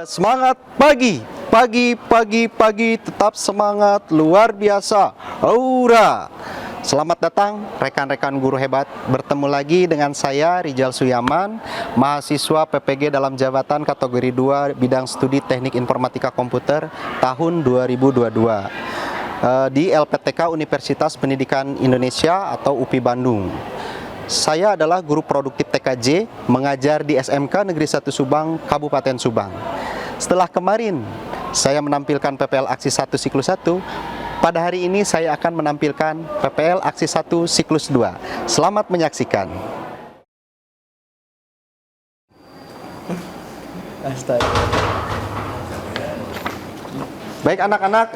Semangat pagi, pagi, tetap semangat, luar biasa, aura. Selamat datang rekan-rekan guru hebat. Bertemu lagi dengan saya Rijal Suyaman, mahasiswa PPG dalam jabatan kategori 2 bidang studi Teknik Informatika Komputer tahun 2022 di LPTK Universitas Pendidikan Indonesia atau UPI Bandung. Saya adalah guru produktif TKJ, mengajar di SMK Negeri 1 Subang, Kabupaten Subang. Setelah kemarin saya menampilkan PPL Aksi 1 Siklus 1, pada hari ini saya akan menampilkan PPL Aksi 1 Siklus 2. Selamat menyaksikan. Baik anak-anak,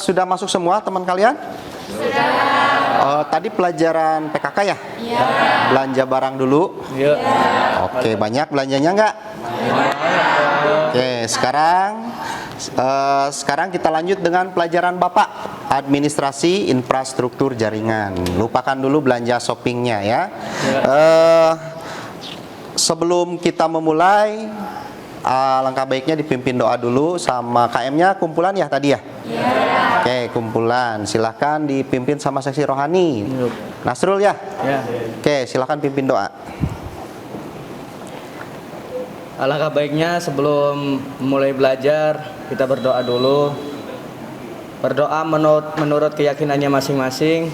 sudah masuk semua teman kalian? Sudah. Tadi pelajaran PKK ya? Iya. Belanja barang dulu? Iya. Oke, banyak belanjanya nggak? Oke, sekarang kita lanjut dengan pelajaran Bapak, administrasi infrastruktur jaringan. Lupakan dulu belanja shoppingnya ya. Sebelum kita memulai, langkah baiknya dipimpin doa dulu sama KM-nya kumpulan ya tadi ya? Iya. Oke, kumpulan. Silahkan dipimpin sama seksi rohani. Nasrul ya? Ya. Oke, silahkan pimpin doa. Alangkah baiknya sebelum mulai belajar, kita berdoa dulu. Berdoa menurut keyakinannya masing-masing.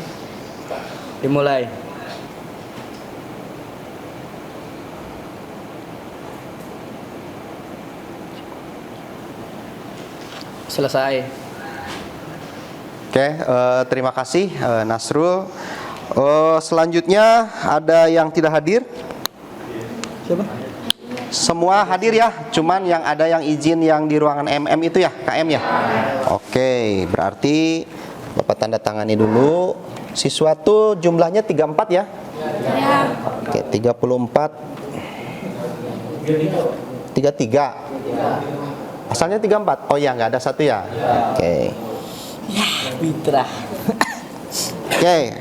Dimulai. Selesai. Oke, terima kasih Nasrul. Selanjutnya ada yang tidak hadir? Siapa? Semua hadir ya, cuman yang ada yang izin yang di ruangan MM itu ya, KM ya? Oke, berarti Bapak tanda tangani dulu. Siswa tuh jumlahnya 34 ya? Ya. Oke, 34 33. Asalnya 34. Oh ya, nggak ada satu ya? Oke. Ya, mitra. Oke,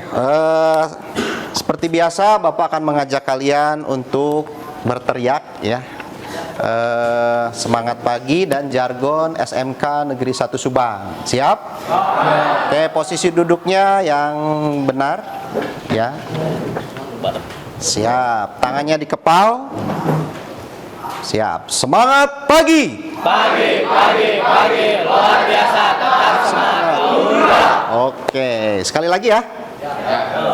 seperti biasa Bapak akan mengajak kalian untuk berteriak ya. Semangat pagi dan jargon SMK Negeri 1 Subang. Siap? Oke, posisi duduknya yang benar ya. Siap. Tangannya di kepal. Siap. Semangat pagi. Pagi, luar biasa, tetap semangat. Oke, sekali lagi ya.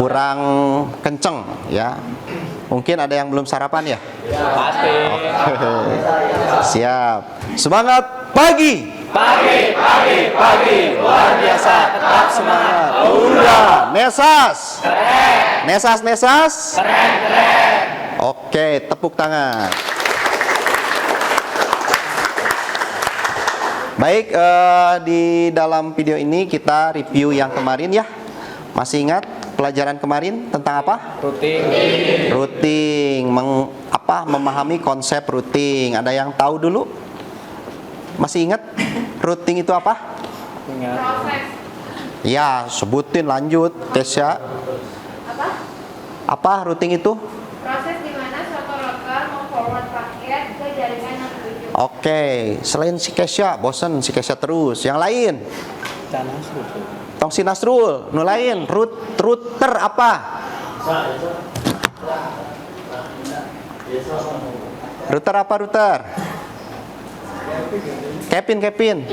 Kurang kenceng ya. Mungkin ada yang belum sarapan ya? Pasti. Oke. Siap. Semangat pagi. Pagi, luar biasa, tetap semangat. Udah, Nesas. Keren. Nesas. Keren. Oke, tepuk tangan. Baik, di dalam video ini kita review yang kemarin ya. Masih ingat pelajaran kemarin tentang apa? Routing. Memahami konsep routing. Ada yang tahu dulu? Masih ingat routing itu apa? Ingat. Proses. Ya, sebutin lanjut, Tesya. Apa routing itu? Proses di mana suatu router memforward paket ke jaringan yang dituju. Oke, selain si Kesya, bosen si Kesya terus. Yang lain? Tong si Nasrul, nu lain, router apa? Router. Kevin.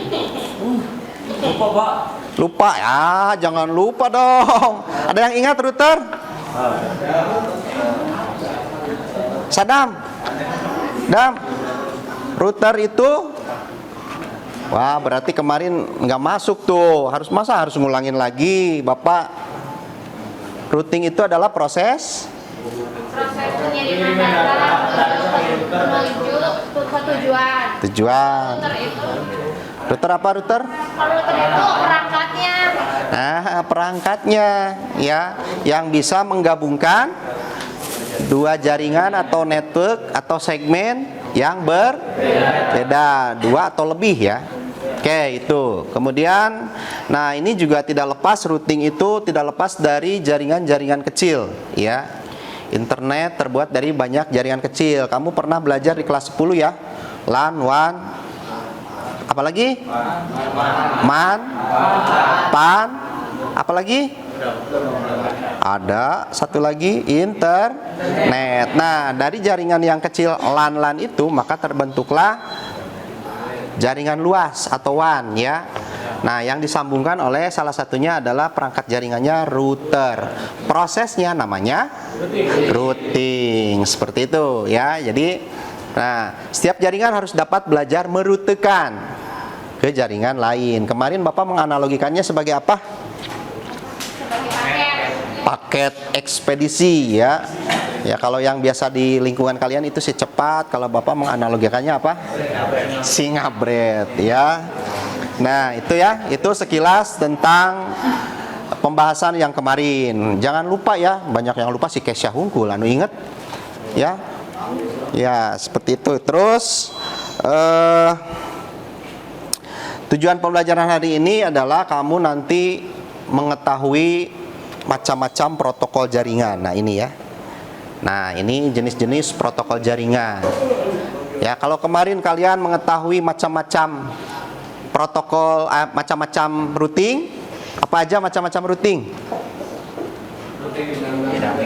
Lupa ya, jangan lupa dong. Ada yang ingat router? Sadam. Router itu, wah berarti kemarin nggak masuk tuh. Harus ngulangin lagi, Bapak. Routing itu adalah proses Pengiriman data menuju ke tujuan. Router apa router? Kalau router itu perangkatnya. Nah, perangkatnya ya, yang bisa menggabungkan dua jaringan atau network atau segmen yang berbeda, dua atau lebih ya. Oke, itu. Kemudian, nah ini juga tidak lepas, routing itu tidak lepas dari jaringan-jaringan kecil ya. Internet terbuat dari banyak jaringan kecil. Kamu pernah belajar di kelas 10 ya? LAN, WAN, Apalagi? Man, pan, apalagi? Ada satu lagi, internet. Nah, dari jaringan yang kecil LAN itu maka terbentuklah jaringan luas atau WAN ya. Nah, yang disambungkan oleh salah satunya adalah perangkat jaringannya router. Prosesnya namanya routing. Seperti itu ya. Jadi, nah, setiap jaringan harus dapat belajar merutekan ke jaringan lain. Kemarin Bapak menganalogikannya sebagai apa? Sebagai paket. Paket ekspedisi ya. Ya, kalau yang biasa di lingkungan kalian itu si cepat, kalau Bapak menganalogikannya apa? Singabret ya. Nah, itu ya, itu sekilas tentang pembahasan yang kemarin. Jangan lupa ya, banyak yang lupa si Kesya Hungkul, anu inget ya. Ya, seperti itu. Terus tujuan pembelajaran hari ini adalah kamu nanti mengetahui macam-macam protokol jaringan. Nah, ini ya. Nah, ini jenis-jenis protokol jaringan. Ya, kalau kemarin kalian mengetahui macam-macam protokol, macam-macam routing, apa aja macam-macam routing?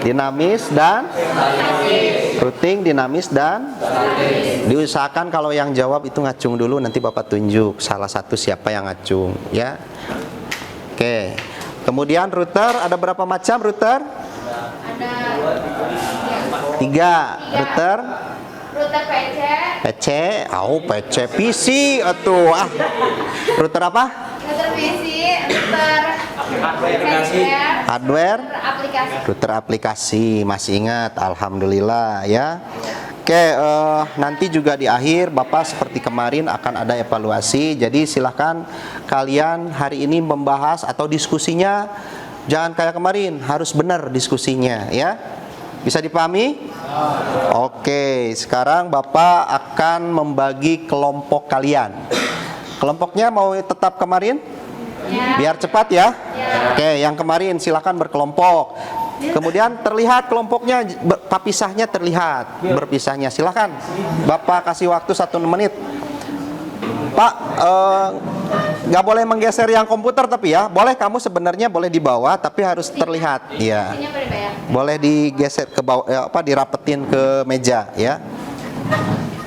Dinamis dan routing, dinamis dan diusahakan kalau yang jawab itu ngacung dulu, nanti Bapak tunjuk salah satu siapa yang ngacung ya. Oke. Kemudian router, ada berapa macam router? Ada 3 router. router PC, PC, PC, PC atuh ah. Router apa? router PC, router Hardware, router aplikasi. router aplikasi. Masih ingat? Alhamdulillah ya. Oke, nanti juga di akhir Bapak seperti kemarin akan ada evaluasi. Jadi silahkan kalian hari ini membahas atau diskusinya jangan kayak kemarin, harus benar diskusinya ya. Bisa dipahami? Oke, sekarang Bapak akan membagi kelompok kalian. Kelompoknya mau tetap kemarin? Ya. Biar cepat ya. Ya. Oke, yang kemarin silakan berkelompok. Kemudian terlihat kelompoknya, papisahnya terlihat, berpisahnya. Silakan. Bapak kasih waktu 1 menit. Pak, nggak boleh menggeser yang komputer tapi ya. Boleh, kamu sebenarnya boleh di bawah tapi harus terlihat. Iya. Isinya boleh bayar. Boleh digeser ke bawah, dirapetin ke meja ya.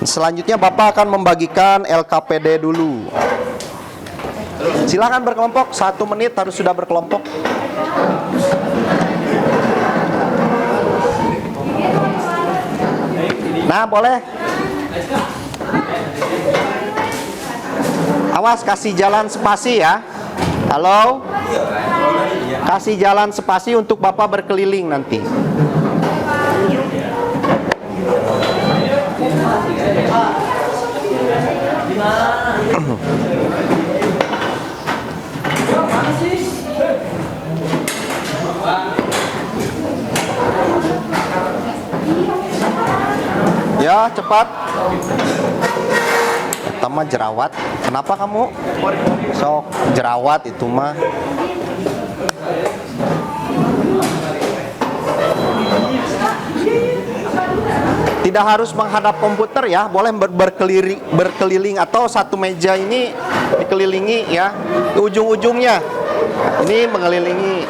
Selanjutnya Bapak akan membagikan LKPD dulu. Silakan berkelompok, 1 menit harus sudah berkelompok. Nah, boleh. Awas, kasih jalan spasi ya. Halo? Kasih jalan spasi untuk Bapak berkeliling nanti. Ya, cepat. Pertama jerawat. Kenapa kamu? Sok jerawat itu mah. Tidak harus menghadap komputer ya, boleh berkeliling atau satu meja ini dikelilingi ya, ujung-ujungnya ini mengelilingi.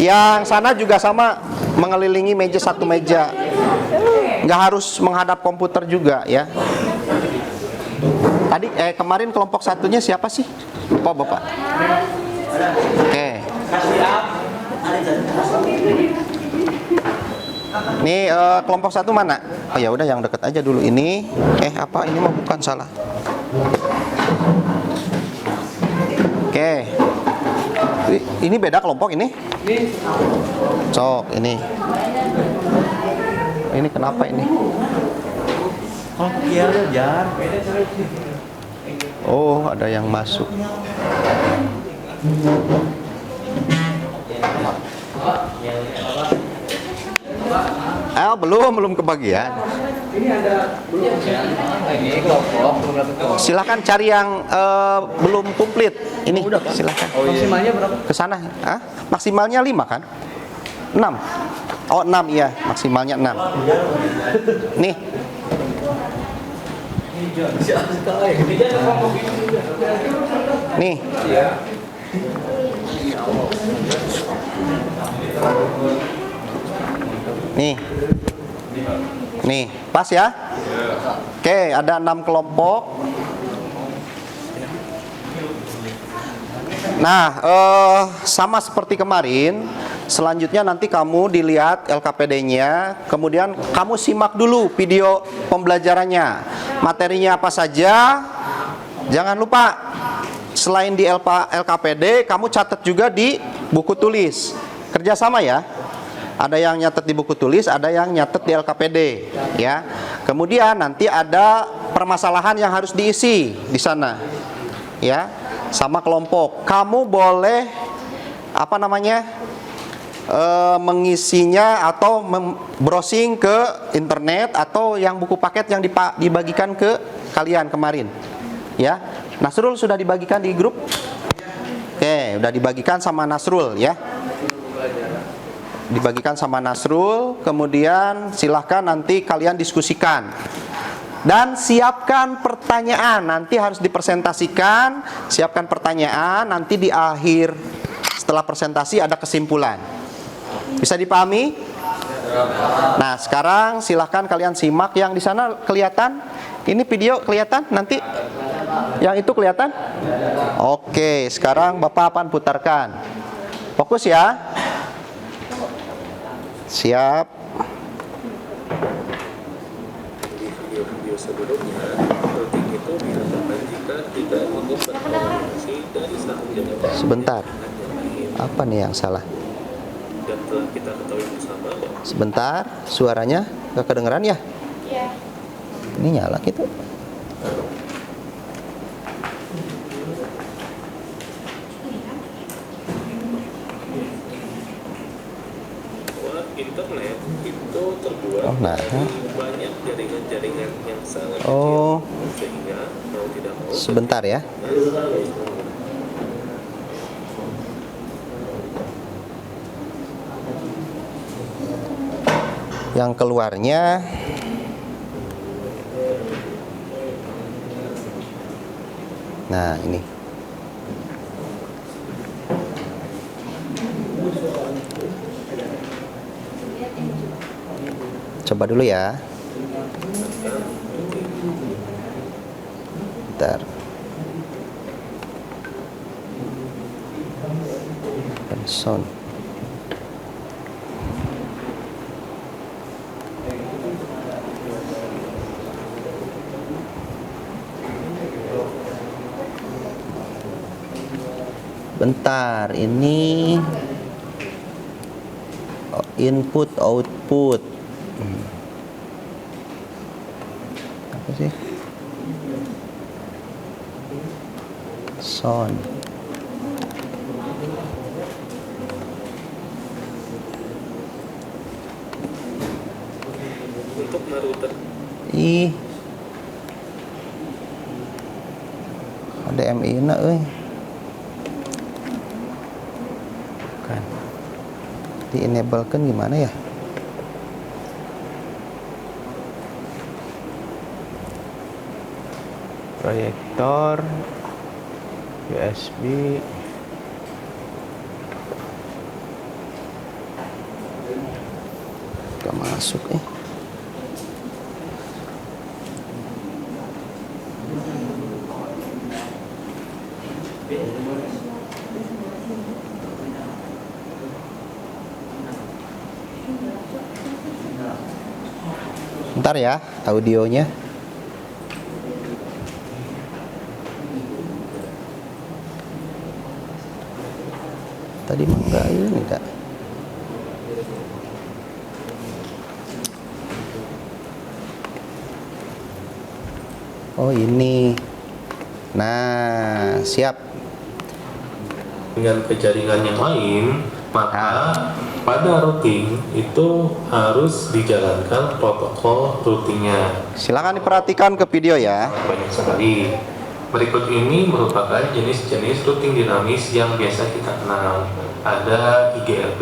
Yang sana juga sama, mengelilingi meja, satu meja. Nggak harus menghadap komputer juga ya. Tadi kemarin kelompok satunya siapa sih? Bapak. Oke. Nih kelompok satu mana? Oh ya udah yang deket aja dulu ini. Apa ini mah bukan, salah. Oke. Ini beda kelompok ini? Sok ini. Ini kenapa ini? Oh iya Jar. Oh, ada yang masuk. Belum kebagian. Silakan cari yang belum komplit. Ini silakan. Maksimalnya berapa? Ke sana. Maksimalnya 5 kan? 6. Oh, 6 iya, maksimalnya 6. Nih. Nih. Nih. Nih, pas ya? Oke, ada 6 kelompok. Nah, sama seperti kemarin, selanjutnya nanti kamu dilihat LKPD-nya, kemudian kamu simak dulu video pembelajarannya. Materinya apa saja? Jangan lupa, selain di LKPD, kamu catat juga di buku tulis. Kerjasama ya. Ada yang nyatet di buku tulis, ada yang nyatet di LKPD, ya. Kemudian nanti ada permasalahan yang harus diisi di sana, ya, sama kelompok. Kamu boleh mengisinya atau browsing ke internet atau yang buku paket yang dibagikan ke kalian kemarin, ya. Nasrul sudah dibagikan di grup? Oke, udah dibagikan sama Nasrul, ya. Dibagikan sama Nasrul, kemudian silahkan nanti kalian diskusikan dan siapkan pertanyaan. Nanti harus dipresentasikan, siapkan pertanyaan. Nanti di akhir setelah presentasi ada kesimpulan. Bisa dipahami? Nah, sekarang silahkan kalian simak. Yang di sana kelihatan? Ini video kelihatan? Nanti yang itu kelihatan? Oke, sekarang Bapak akan putarkan. Fokus ya. Siap. Video sebelumnya, routing itu dilakukan jika tidak untuk berkomunikasi dari satu jaringan Sebentar. Apa nih yang salah? dan telah kita ketahui bersama bahwa Sebentar, suaranya gak kedengeran ya? Iya. Ini nyala gitu. internet itu terbuat Oh, nah. dari banyak jaringan-jaringan yang sangat Oh, kecil, sehingga mau tidak mau sebentar ya. Yang keluarnya nah ini. Coba dulu ya. Bentar. Sound. Bentar, ini input output. Apa sih? Sound. untuk meruter Ih. Ada MI na euy. Kan. Di-enablekan gimana ya? Proyektor USB gak masuk Bentar ya audionya. Tadi mah enggak ini enggak. Oh ini. Nah, siap. dengan ke jaringan yang lain, maka pada routing itu harus dijalankan protokol routingnya. Silakan diperhatikan ke video ya. Banyak sekali. Berikut ini merupakan jenis-jenis routing dinamis yang biasa kita kenal. Ada IGRP,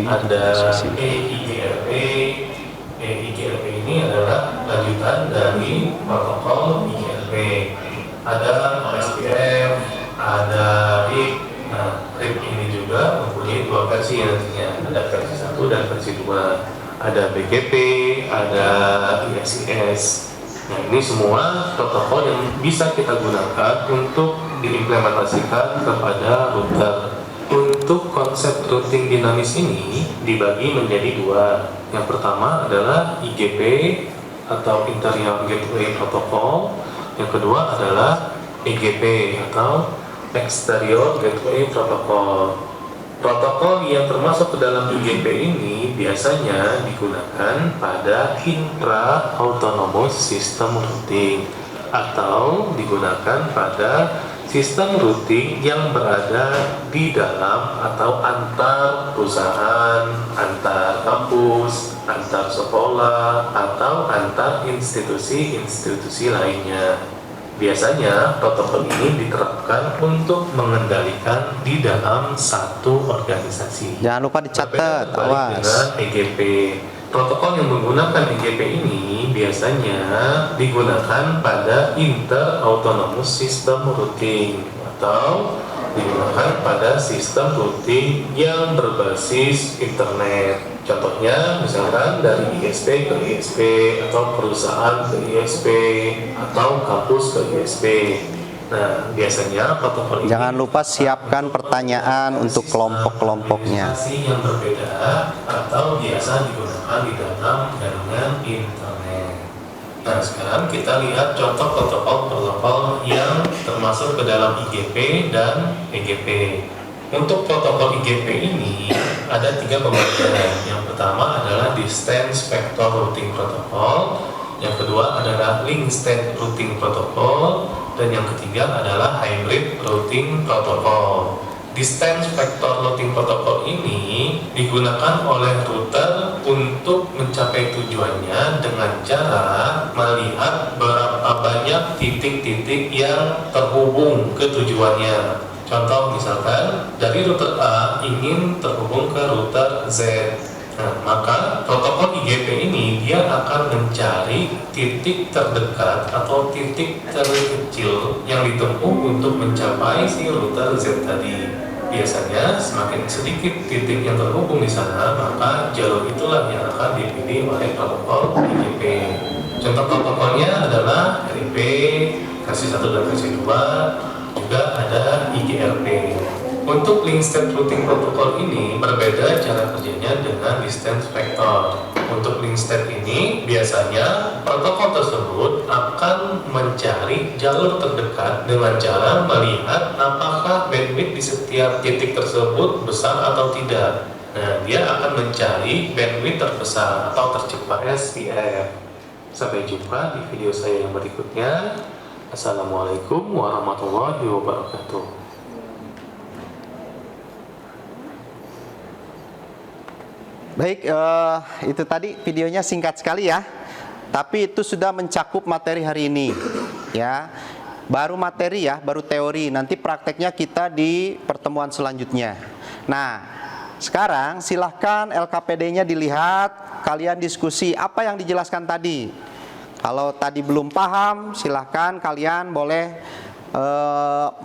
ada EIGRP. EIGRP ini ini adalah lanjutan dari protokol IGRP. Ada OSPF, ada RIP. Nah, RIP ini juga mempunyai dua versi nantinya. Ada versi 1 dan versi 2. Ada BGP, ada ISIS. Nah, ini semua protokol yang bisa kita gunakan untuk diimplementasikan kepada router. Untuk konsep routing dinamis ini dibagi menjadi dua. Yang pertama adalah IGP atau Interior Gateway Protocol. Yang kedua adalah EGP atau Exterior Gateway Protocol. Protokol yang termasuk ke dalam IGP ini biasanya digunakan pada intra autonomous system routing atau digunakan pada sistem routing yang berada di dalam atau antar perusahaan, antar kampus, antar sekolah, atau antar institusi-institusi lainnya. Biasanya protokol ini diterapkan untuk mengendalikan di dalam satu organisasi. Jangan lupa dicatat, awas. Dengan EGP. Protokol yang menggunakan EGP ini biasanya digunakan pada inter-autonomous system routing atau digunakan pada sistem routing yang berbasis internet. Contohnya misalkan dari ISP ke ISP atau perusahaan ke ISP atau kampus ke ISP. Nah, biasanya protokol ini Jangan lupa siapkan pertanyaan untuk kelompok-kelompoknya. yang berbeda atau biasa digunakan di dalam jaringan internet. Nah, sekarang kita lihat contoh protokol-protokol yang termasuk ke dalam IGP dan EGP. Untuk protokol IGP ini ada 3 pembagian. Yang pertama adalah Distance Vector Routing Protocol, yang kedua adalah Link State Routing Protocol, dan yang ketiga adalah Hybrid Routing Protocol. Distance Vector Routing Protocol ini digunakan oleh router untuk mencapai tujuannya dengan cara melihat berapa banyak titik-titik yang terhubung ke tujuannya. Contoh misalkan dari router A ingin terhubung ke router Z. Nah, maka protokol IGP ini dia akan mencari titik terdekat atau titik terkecil yang ditempuh untuk mencapai si router Z tadi. Biasanya semakin sedikit titik yang terhubung di sana, maka jalur itulah yang akan dipilih oleh protokol IGP. Contoh protokolnya adalah RIP versi 1 dan versi 2. Juga ada IGRP. Untuk Link State Routing Protocol ini berbeda cara kerjanya dengan Distance Vector. Untuk Link State ini biasanya protokol tersebut akan mencari jalur terdekat dengan cara melihat apakah bandwidth di setiap titik tersebut besar atau tidak. Nah, dia akan mencari bandwidth terbesar atau tercepat SPF. Sampai jumpa di video saya yang berikutnya. Assalamualaikum warahmatullahi wabarakatuh. Baik, itu tadi videonya singkat sekali ya. Tapi itu sudah mencakup materi hari ini. Ya, baru materi ya, baru teori. Nanti prakteknya kita di pertemuan selanjutnya. Nah, sekarang silahkan LKPD-nya dilihat. Kalian diskusi apa yang dijelaskan tadi. Kalau tadi belum paham, silahkan kalian boleh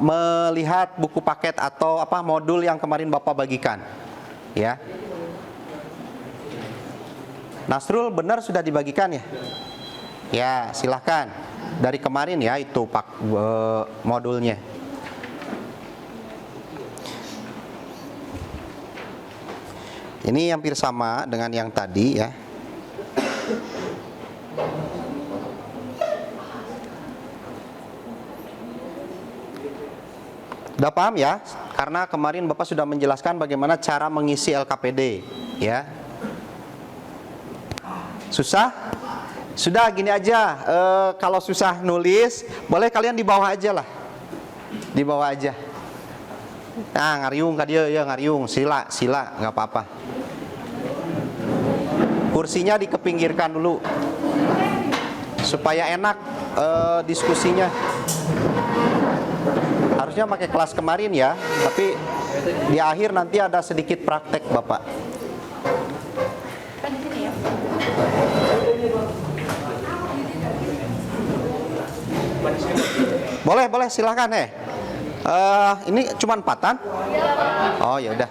melihat buku paket atau modul yang kemarin Bapak bagikan. Ya. Nasrul, benar sudah dibagikan ya? Ya, silahkan. Dari kemarin ya itu modulnya. Ini hampir sama dengan yang tadi ya. Udah paham ya? Karena kemarin Bapak sudah menjelaskan bagaimana cara mengisi LKPD, ya. Susah? Sudah gini aja. Kalau susah nulis, boleh kalian di bawah aja lah. Di bawah aja. Nah, ngariung ka dia ya ngariung, sila, nggak apa-apa. Kursinya dikepinggirkan dulu supaya enak diskusinya. Harusnya pakai kelas kemarin ya, tapi di akhir nanti ada sedikit praktek Bapak. Kan di sini ya. Boleh silahkan ini cuma empatan? Oh ya udah.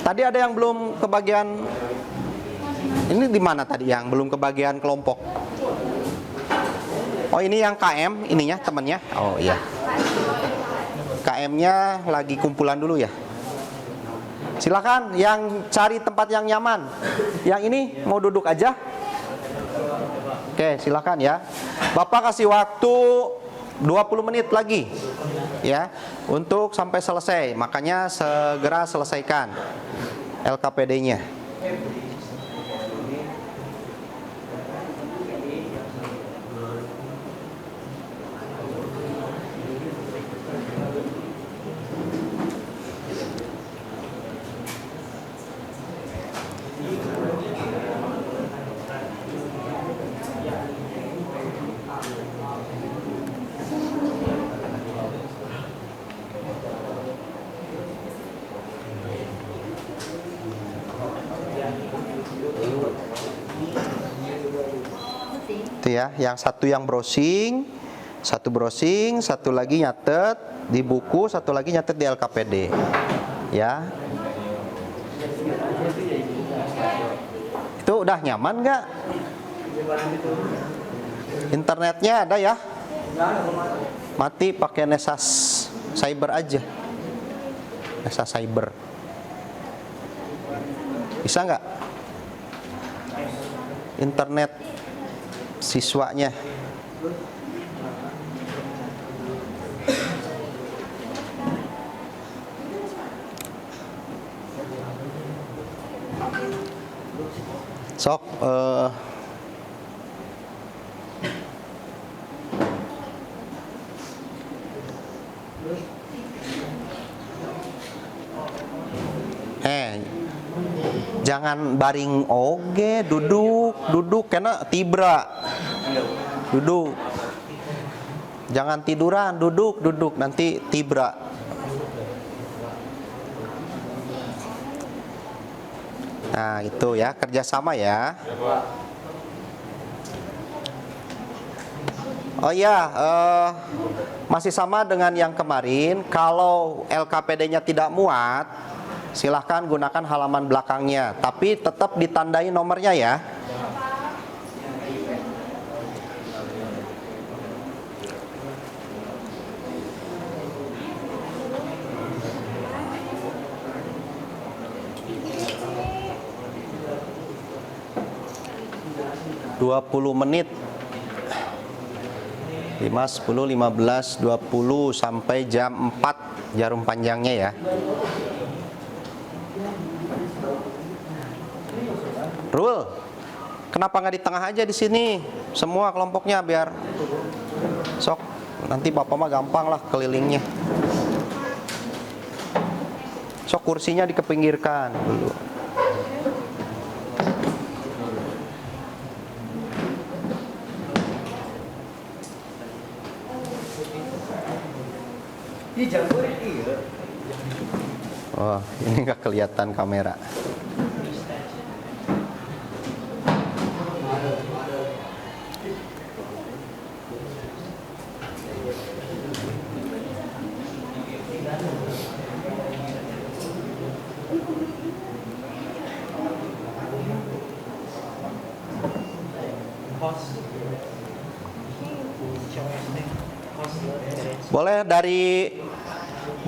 Tadi ada yang belum kebagian. Ini di mana tadi yang belum kebagian kelompok? Oh ini yang KM ininya temennya. Oh iya. KM-nya lagi kumpulan dulu ya. Silakan yang cari tempat yang nyaman. Yang ini mau duduk aja. Oke, silakan ya. Bapak kasih waktu 20 menit lagi ya untuk sampai selesai. Makanya segera selesaikan LKPD-nya. Itu ya, yang satu yang browsing, satu lagi nyatet di buku, satu lagi nyatet di LKPD. Ya. Itu udah nyaman nggak? Internetnya ada ya? Mati pakai Nesas Cyber aja. Nesas Cyber. Bisa nggak? Internet siswanya. Sok jangan baring oge, duduk karena tibra. Duduk. Jangan tiduran, duduk nanti tibra. Nah, itu ya, kerjasama ya. Oh ya, masih sama dengan yang kemarin. Kalau LKPD-nya tidak muat, silahkan gunakan halaman belakangnya, tapi tetap ditandai nomornya ya. (20 menit) 5, 10, 15, 20 sampai jam 4 jarum panjangnya ya. Rul, kenapa nggak di tengah aja di sini? Semua kelompoknya biar sok. Nanti bapak mah gampang lah kelilingnya. Sok kursinya dikepinggirkan dulu. Oh, ini nggak kelihatan kamera.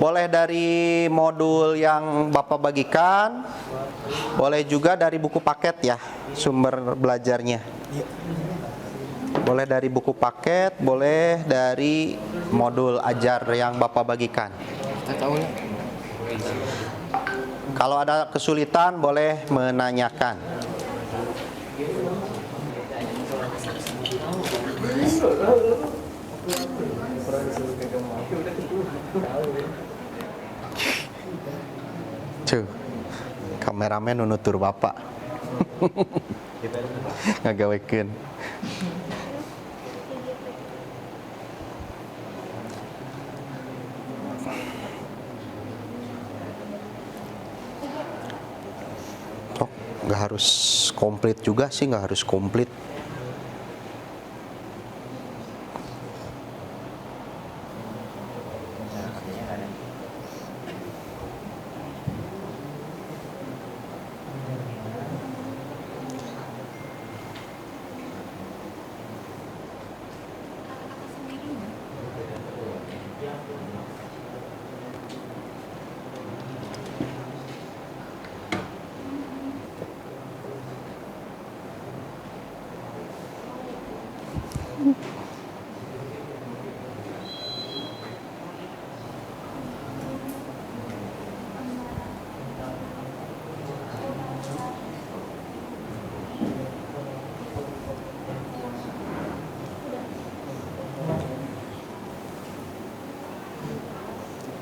Boleh dari modul yang Bapak bagikan, boleh juga dari buku paket ya, sumber belajarnya. Boleh dari buku paket, boleh dari modul ajar yang Bapak bagikan. Kalau ada kesulitan boleh menanyakan. Cuh, kameramen nunutur bapak. Ngagawekeun. Nggak harus komplit juga sih, nggak harus komplit.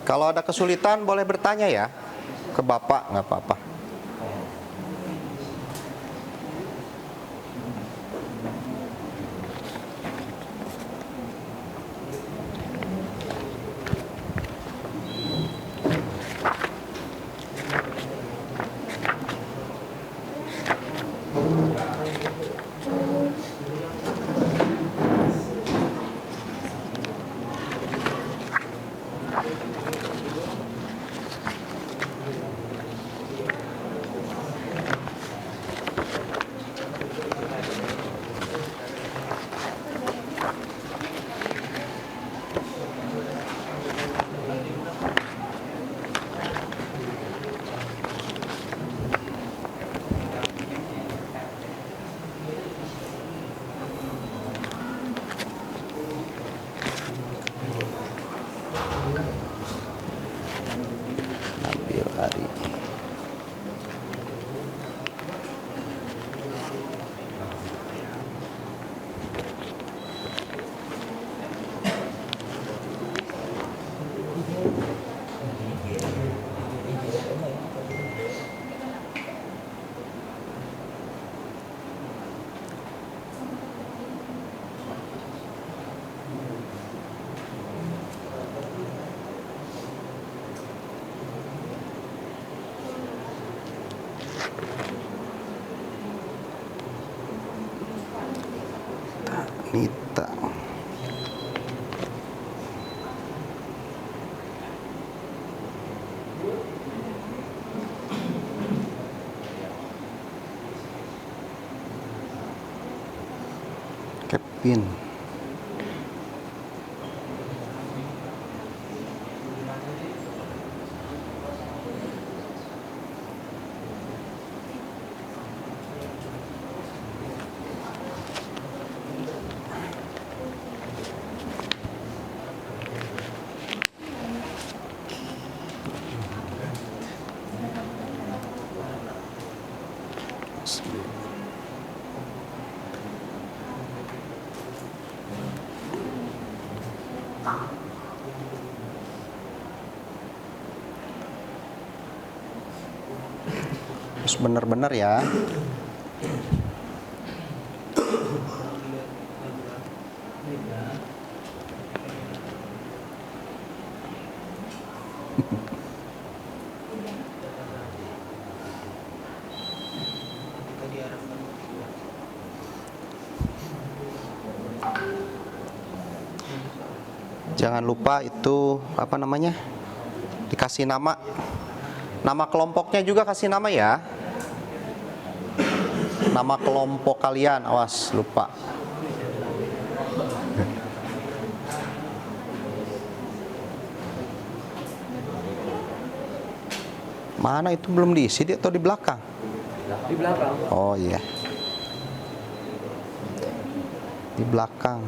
Kalau ada kesulitan boleh bertanya ya ke Bapak, nggak apa-apa. Nabil Ari. Nita. Kevin. Terus bener-bener ya. Jangan lupa itu apa namanya? Dikasih nama. Nama kelompoknya juga kasih nama ya. Nama kelompok kalian, awas lupa. Mana itu belum diisi dia atau di belakang? Di belakang. Oh iya. Di belakang.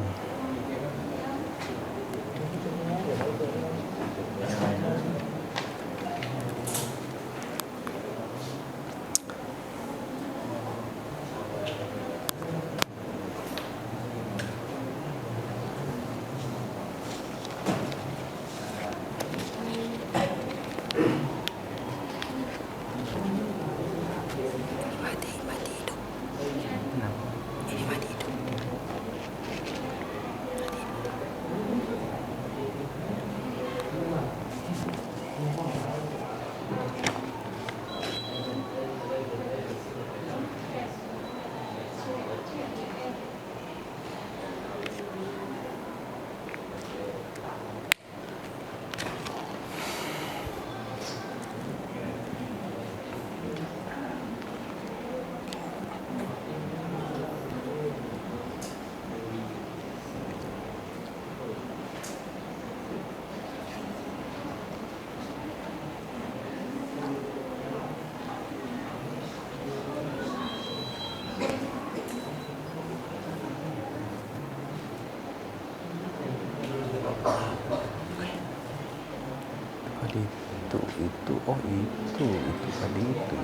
Itu oh itu tadi itu.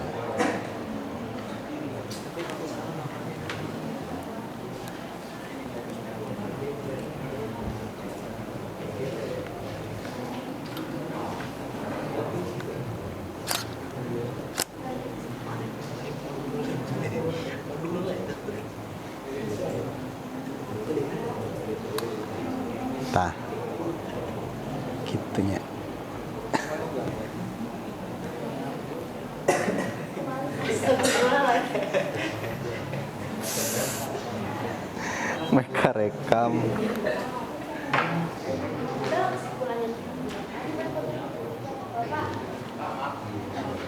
itunya. Mereka rekam.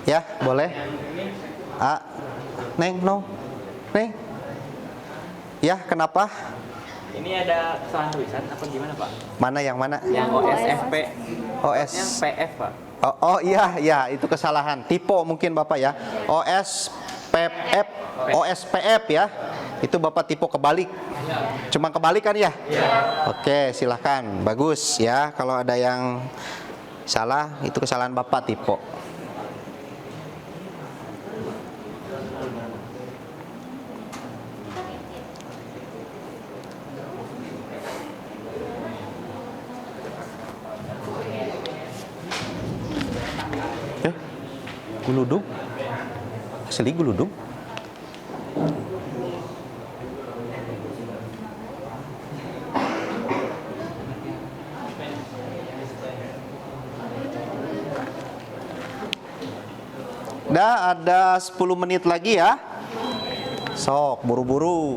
Ya, boleh. Neng, no. Neng. Ya, kenapa? Ini ada kesalahan tulisan apa gimana Pak? Mana yang mana? Yang OSFP. OS. Yang PF Pak. Oh iya, ya, itu kesalahan. Tipe mungkin Bapak ya. OSPF, OSPF ya. Itu Bapak tipe kebalik. Cuma kebalik kan ya? Oke, silahkan. Bagus ya. Kalau ada yang salah, itu kesalahan Bapak tipe. Guludug, asli guludug. Dah ada 10 menit lagi ya. Sok, buru-buru.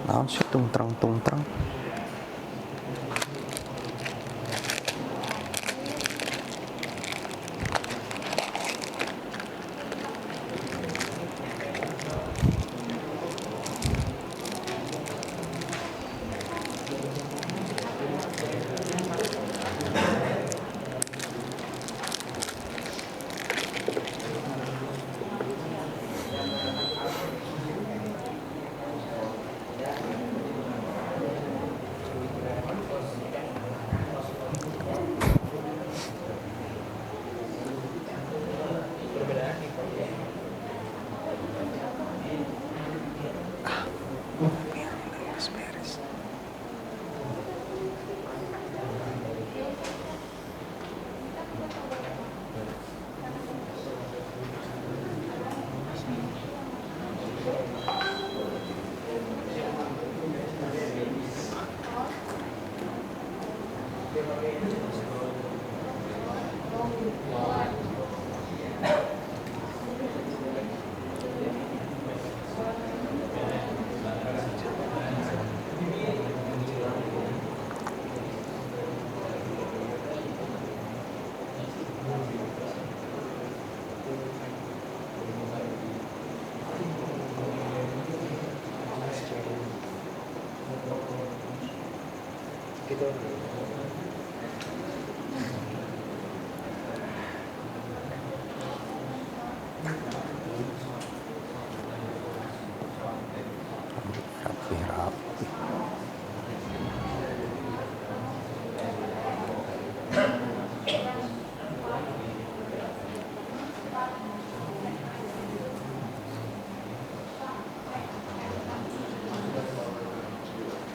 Naon sih tungtrang.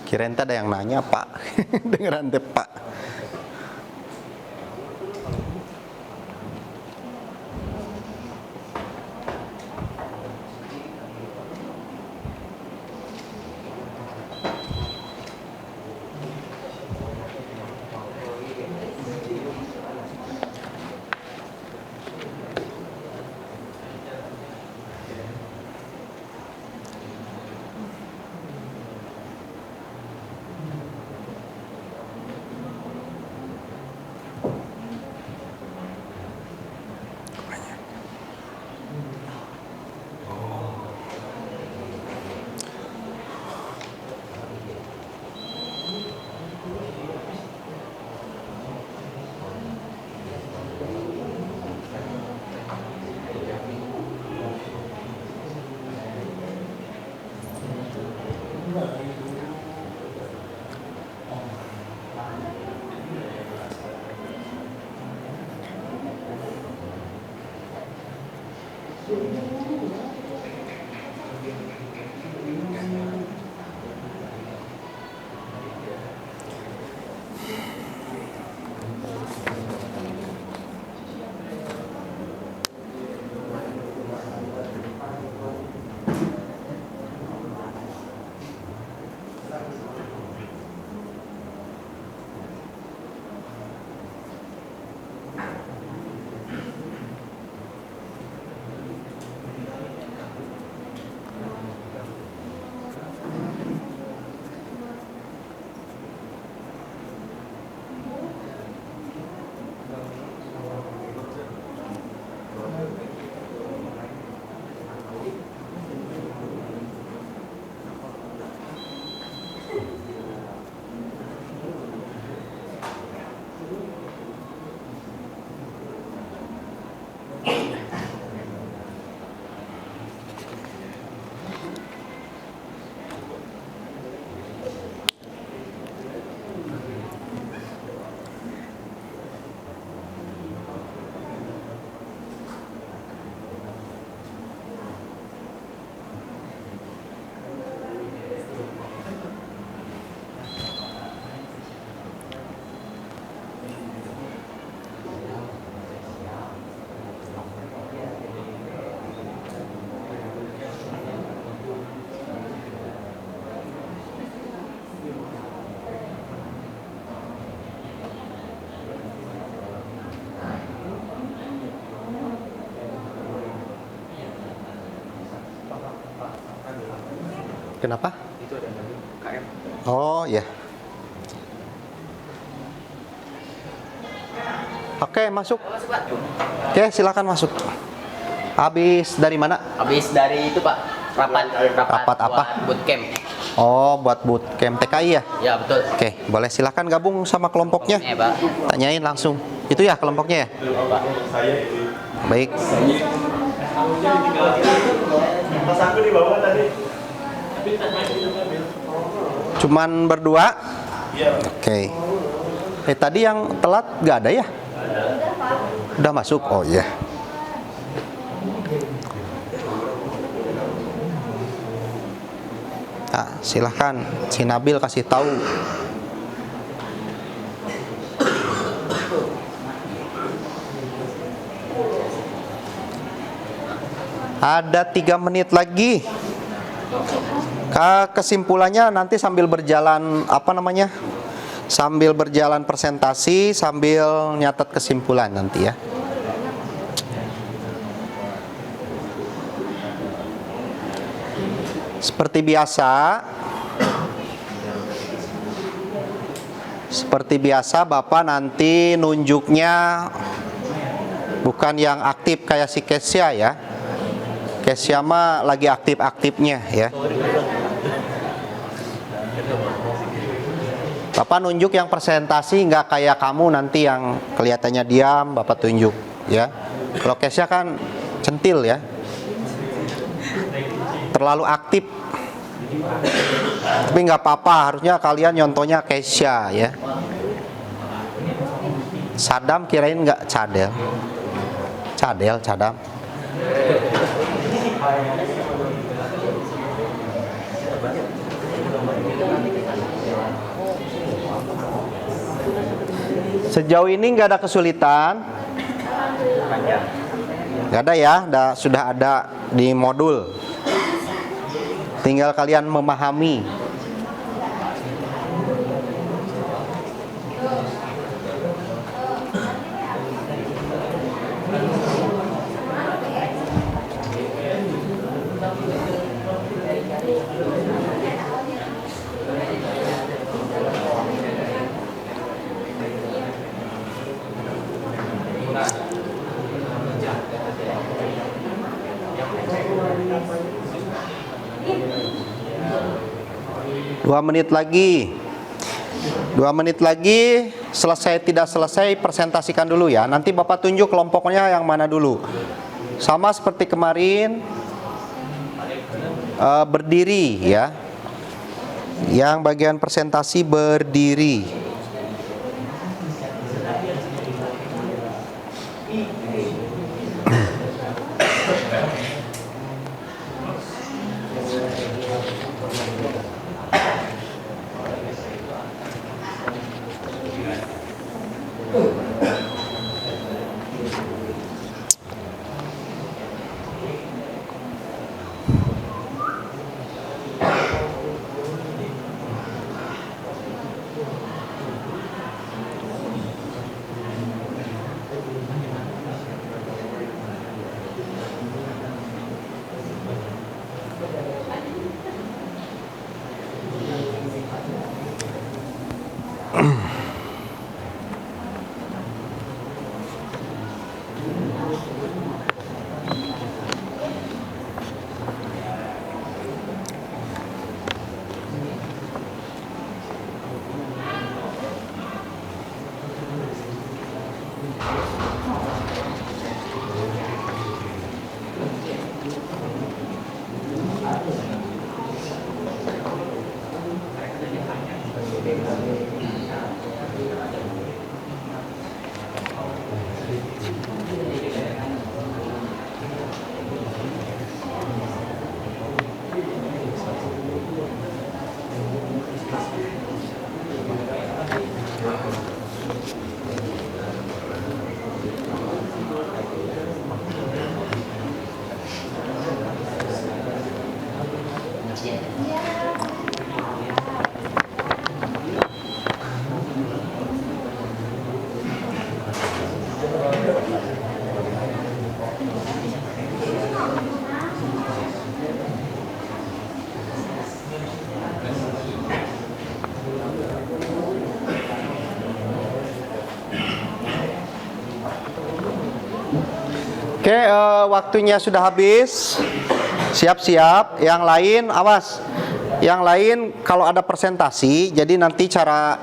Kirain ada yang nanya Pak. Dengeran deh Pak. Kenapa? Itu ada lagi KM. Oh ya. Oke, masuk. Oke, silakan masuk. Habis dari mana? Habis dari itu Pak, Rapat apa? buat bootcamp. Oh, buat bootcamp TKI ya? Ya betul. Oke, boleh silakan gabung sama kelompoknya. Pak. Tanyain langsung. Itu ya kelompoknya ya? Baik. Cuman berdua? Oke. Tadi yang telat nggak ada ya? Udah masuk? Oh iya. Nah, silahkan si Nabil kasih tahu. Ada 3 menit lagi. Kesimpulannya nanti sambil berjalan sambil berjalan presentasi, sambil nyatet kesimpulan nanti ya. Seperti biasa Bapak nanti nunjuknya bukan yang aktif kayak si Kesya ya. Kesya mah lagi aktif-aktifnya ya. Bapak nunjuk yang presentasi, nggak kayak kamu nanti yang kelihatannya diam, Bapak tunjuk ya. Kalau Kesya kan centil ya, terlalu aktif. Tapi nggak apa-apa, harusnya kalian nyontohnya Kesya ya. Sadam kirain nggak cadel. Cadam. Sejauh ini nggak ada kesulitan. Nggak ada ya, sudah ada di modul. Tinggal kalian memahami. Dua menit lagi, selesai tidak selesai presentasikan dulu ya. Nanti Bapak tunjuk kelompoknya yang mana dulu. Sama seperti kemarin, berdiri ya. Yang bagian presentasi berdiri. Oke, waktunya sudah habis. Siap-siap. Yang lain, awas. Yang lain kalau ada presentasi, jadi nanti cara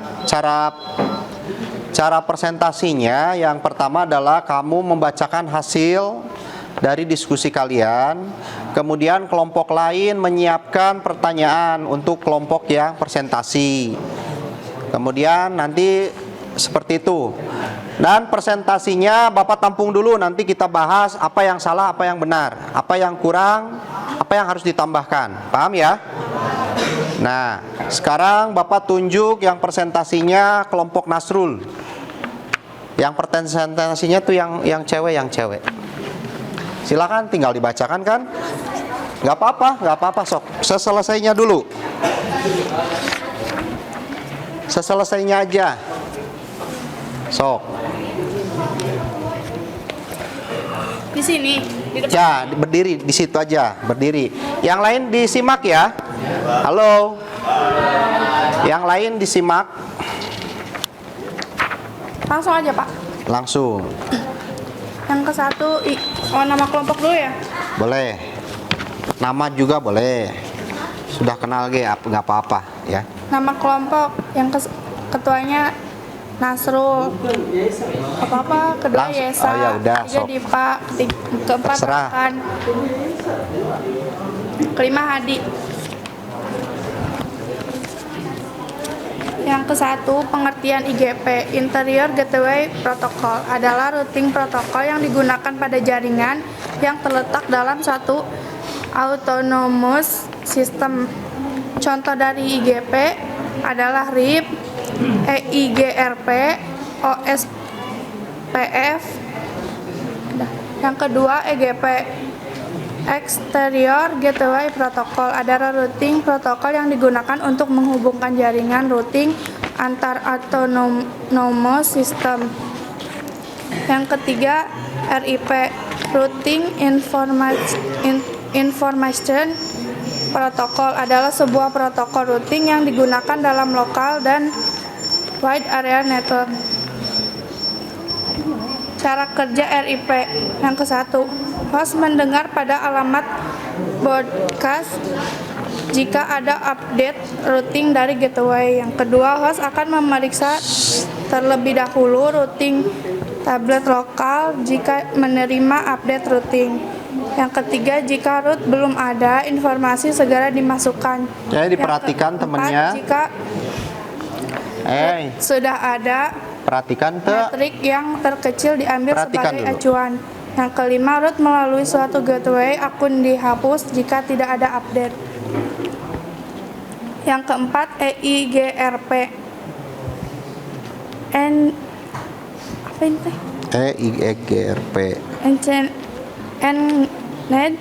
presentasinya yang pertama adalah kamu membacakan hasil dari diskusi kalian. Kemudian kelompok lain menyiapkan pertanyaan untuk kelompok yang presentasi. Kemudian nanti seperti itu. Dan presentasinya Bapak tampung dulu, nanti kita bahas apa yang salah, apa yang benar, apa yang kurang, apa yang harus ditambahkan. Paham ya? Nah, sekarang Bapak tunjuk yang presentasinya kelompok Nasrul. Yang presentasinya tuh yang cewek. Silakan tinggal dibacakan kan? Gak apa-apa sok. Seselesainya dulu. Seselesainya aja. Sok. Di sini, di depan. Ya, berdiri di situ aja, berdiri. Yang lain disimak ya. Halo. Yang lain disimak. Langsung aja, Pak. Langsung. Yang ke satu, nama kelompok dulu ya. Boleh. Nama juga boleh. Sudah kenal nggak apa-apa ya. Nama kelompok yang ketuanya Nasrul. Apa-apa, kedua Langsung. Yesa. Oh, ya udah, Ketiga sok. Dipa, keempat Terserah. Rakan. Kelima Hadi. Yang ke satu, pengertian IGP, Interior Gateway Protocol, adalah routing protokol yang digunakan pada jaringan yang terletak dalam satu autonomous system. Contoh dari IGP adalah RIP, EIGRP, OSPF. Yang kedua, EGP, Exterior Gateway Protocol, adalah routing protokol yang digunakan untuk menghubungkan jaringan routing antar autonomous system. Yang ketiga, RIP, Routing Information Protocol, adalah sebuah protokol routing yang digunakan dalam lokal dan wide area network. Cara kerja RIP. Yang ke satu, host mendengar pada alamat broadcast jika ada update routing dari gateway. Yang kedua, host akan memeriksa terlebih dahulu routing tablet lokal jika menerima update routing. Yang ketiga, jika root belum ada, informasi segera dimasukkan. Jadi diperhatikan Yang keempat, temennya. jika sudah ada, Perhatikan metrik yang terkecil diambil Perhatikan sebagai dulu. acuan. Yang kelima, root melalui suatu gateway, akun dihapus jika tidak ada update. Yang keempat, EIGRP. Apa ini teh? EIGRP. Net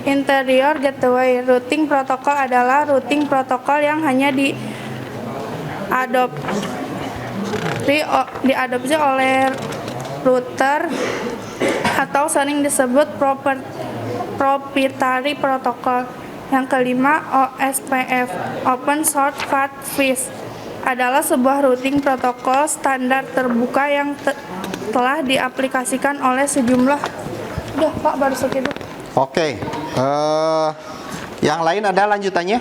Interior Gateway Routing Protocol adalah routing protokol yang hanya diadopsi oleh router atau sering disebut proprietary protocol. Yang kelima, OSPF, Open Short Path Fish, adalah sebuah routing protokol standar terbuka yang telah diaplikasikan oleh sejumlah. Udah Pak, baru segitu. Oke. Yang lain ada lanjutannya?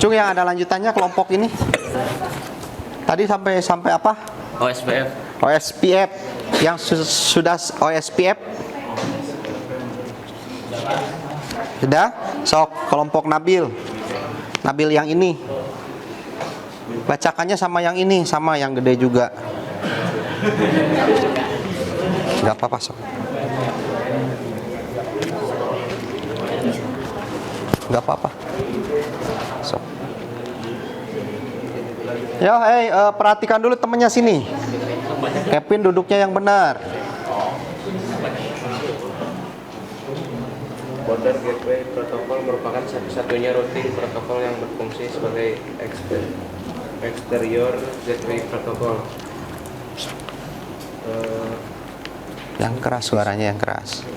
Cung, yang ada lanjutannya kelompok ini? Tadi sampai apa? OSPF. OSPF. Yang sudah OSPF? Sudah? Sok, kelompok Nabil. Nabil yang ini. Bacakannya sama yang ini, sama yang gede juga. Gak apa-apa, sok. Gak apa-apa. Sok. Ya, perhatikan dulu temennya sini. Kevin duduknya yang benar. Border Gateway Protocol merupakan satu-satunya routing protokol yang berfungsi sebagai exterior gateway protocol. Yang keras suaranya, yang keras.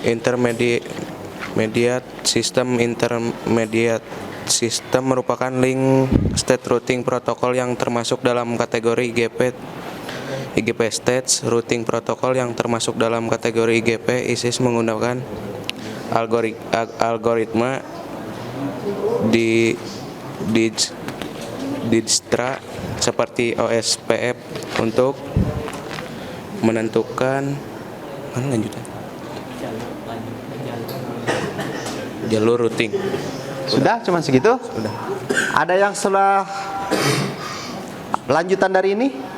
Intermediate system merupakan link state routing protokol yang termasuk dalam kategori IGP States Routing Protocol yang termasuk dalam kategori IGP. ISIS menggunakan algoritma Dijkstra seperti OSPF untuk menentukan jalur routing. Sudah, cuman segitu? Sudah. Ada yang sudah lanjutan dari ini?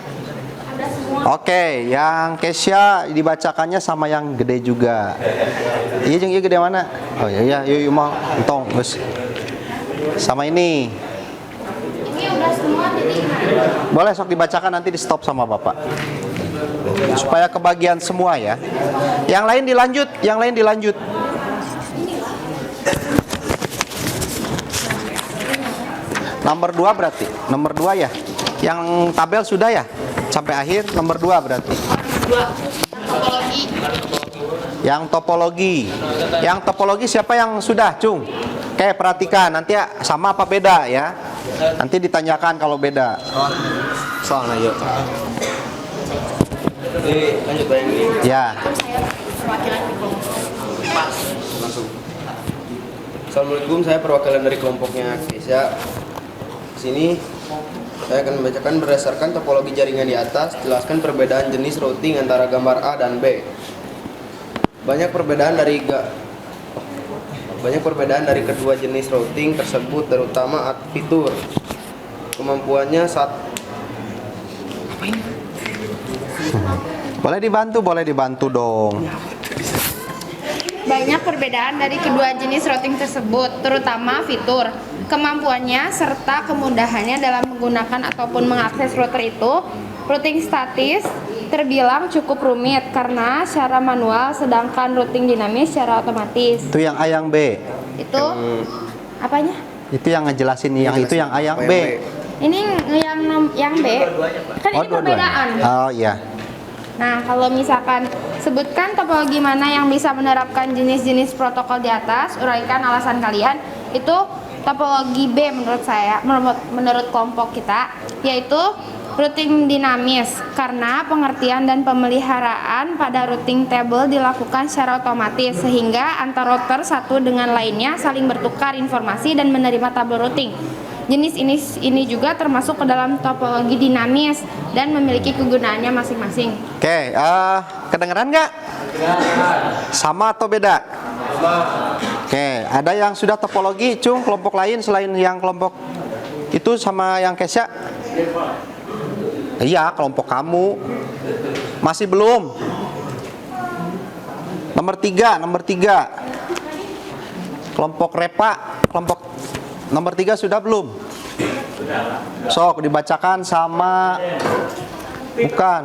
Oke, yang Kesya dibacakannya sama yang gede juga. Iya, jeung ieu gede mana? Oh iya, yuk mau entong, geus. Sama ini. Ini udah semua titik. Boleh sok dibacakan, nanti di stop sama Bapak. Supaya kebagian semua ya. Yang lain dilanjut. Nomor 2 berarti. Nomor 2 ya. Yang tabel sudah ya? Sampai akhir nomor 2 berarti. Yang topologi. Yang topologi siapa yang sudah, Cung? Oke, perhatikan nanti ya, sama apa beda ya. Nanti ditanyakan kalau beda. Soalnya yuk. Lanjut bayangin. Ya. Assalamualaikum, saya perwakilan dari kelompoknya Kesya. Di sini saya akan membacakan berdasarkan topologi jaringan di atas, jelaskan perbedaan jenis routing antara gambar A dan B. Banyak perbedaan dari kedua jenis routing tersebut, terutama fitur. Kemampuannya Boleh dibantu dong. Banyak perbedaan dari kedua jenis routing tersebut, terutama fitur, kemampuannya, serta kemudahannya dalam menggunakan ataupun mengakses router itu. Routing statis terbilang cukup rumit karena secara manual, sedangkan routing dinamis secara otomatis. Itu yang A yang B. Itu apanya? Itu yang ngejelasin yang itu yang A yang B. Ini yang B. Kan ini perbedaan. Oh iya. Nah, kalau misalkan sebutkan topologi mana yang bisa menerapkan jenis-jenis protokol di atas, uraikan alasan kalian. Itu topologi B menurut saya, menurut kelompok kita, yaitu routing dinamis, karena pengertian dan pemeliharaan pada routing table dilakukan secara otomatis sehingga antar router satu dengan lainnya saling bertukar informasi dan menerima tabel routing. Jenis ini juga termasuk ke dalam topologi dinamis dan memiliki kegunaannya masing-masing. Oke, kedengeran nggak? Sama atau beda? Oke, ada yang sudah topologi, Cung, kelompok lain selain yang kelompok itu sama yang Kesya? Iya, kelompok kamu. Masih belum? Nomor 3. Kelompok Repa, kelompok nomor 3 sudah belum? Sok dibacakan sama bukan.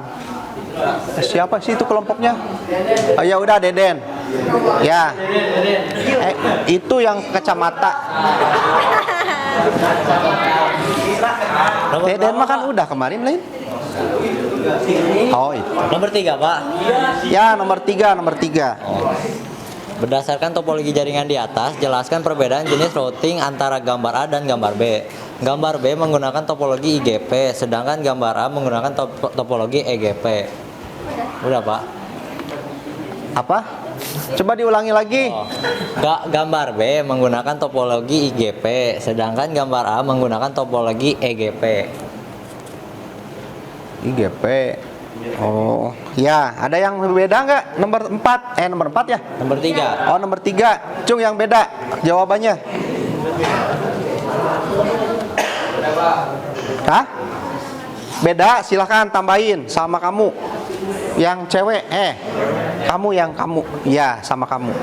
Siapa sih itu kelompoknya? Oh ya udah, Deden. Ya. Itu yang kacamata. Deden mah kan udah kemarin lain. Oh itu. Nomor 3, Pak. Ya, nomor 3. Berdasarkan topologi jaringan di atas, jelaskan perbedaan jenis routing antara gambar A dan gambar B. Gambar B menggunakan topologi IGP, sedangkan gambar A menggunakan topologi EGP. Udah, Pak. Apa? Coba diulangi lagi. Gambar B menggunakan topologi IGP, sedangkan gambar A menggunakan topologi EGP. IGP. Oh, ya. Ada yang beda nggak? Nomor 4. Nomor 4 ya? Nomor 3. Oh, nomor 3. Cung, yang beda jawabannya. Hah? Beda, silahkan tambahin sama kamu. Yang cewek, kamu yang kamu. Ya, sama kamu.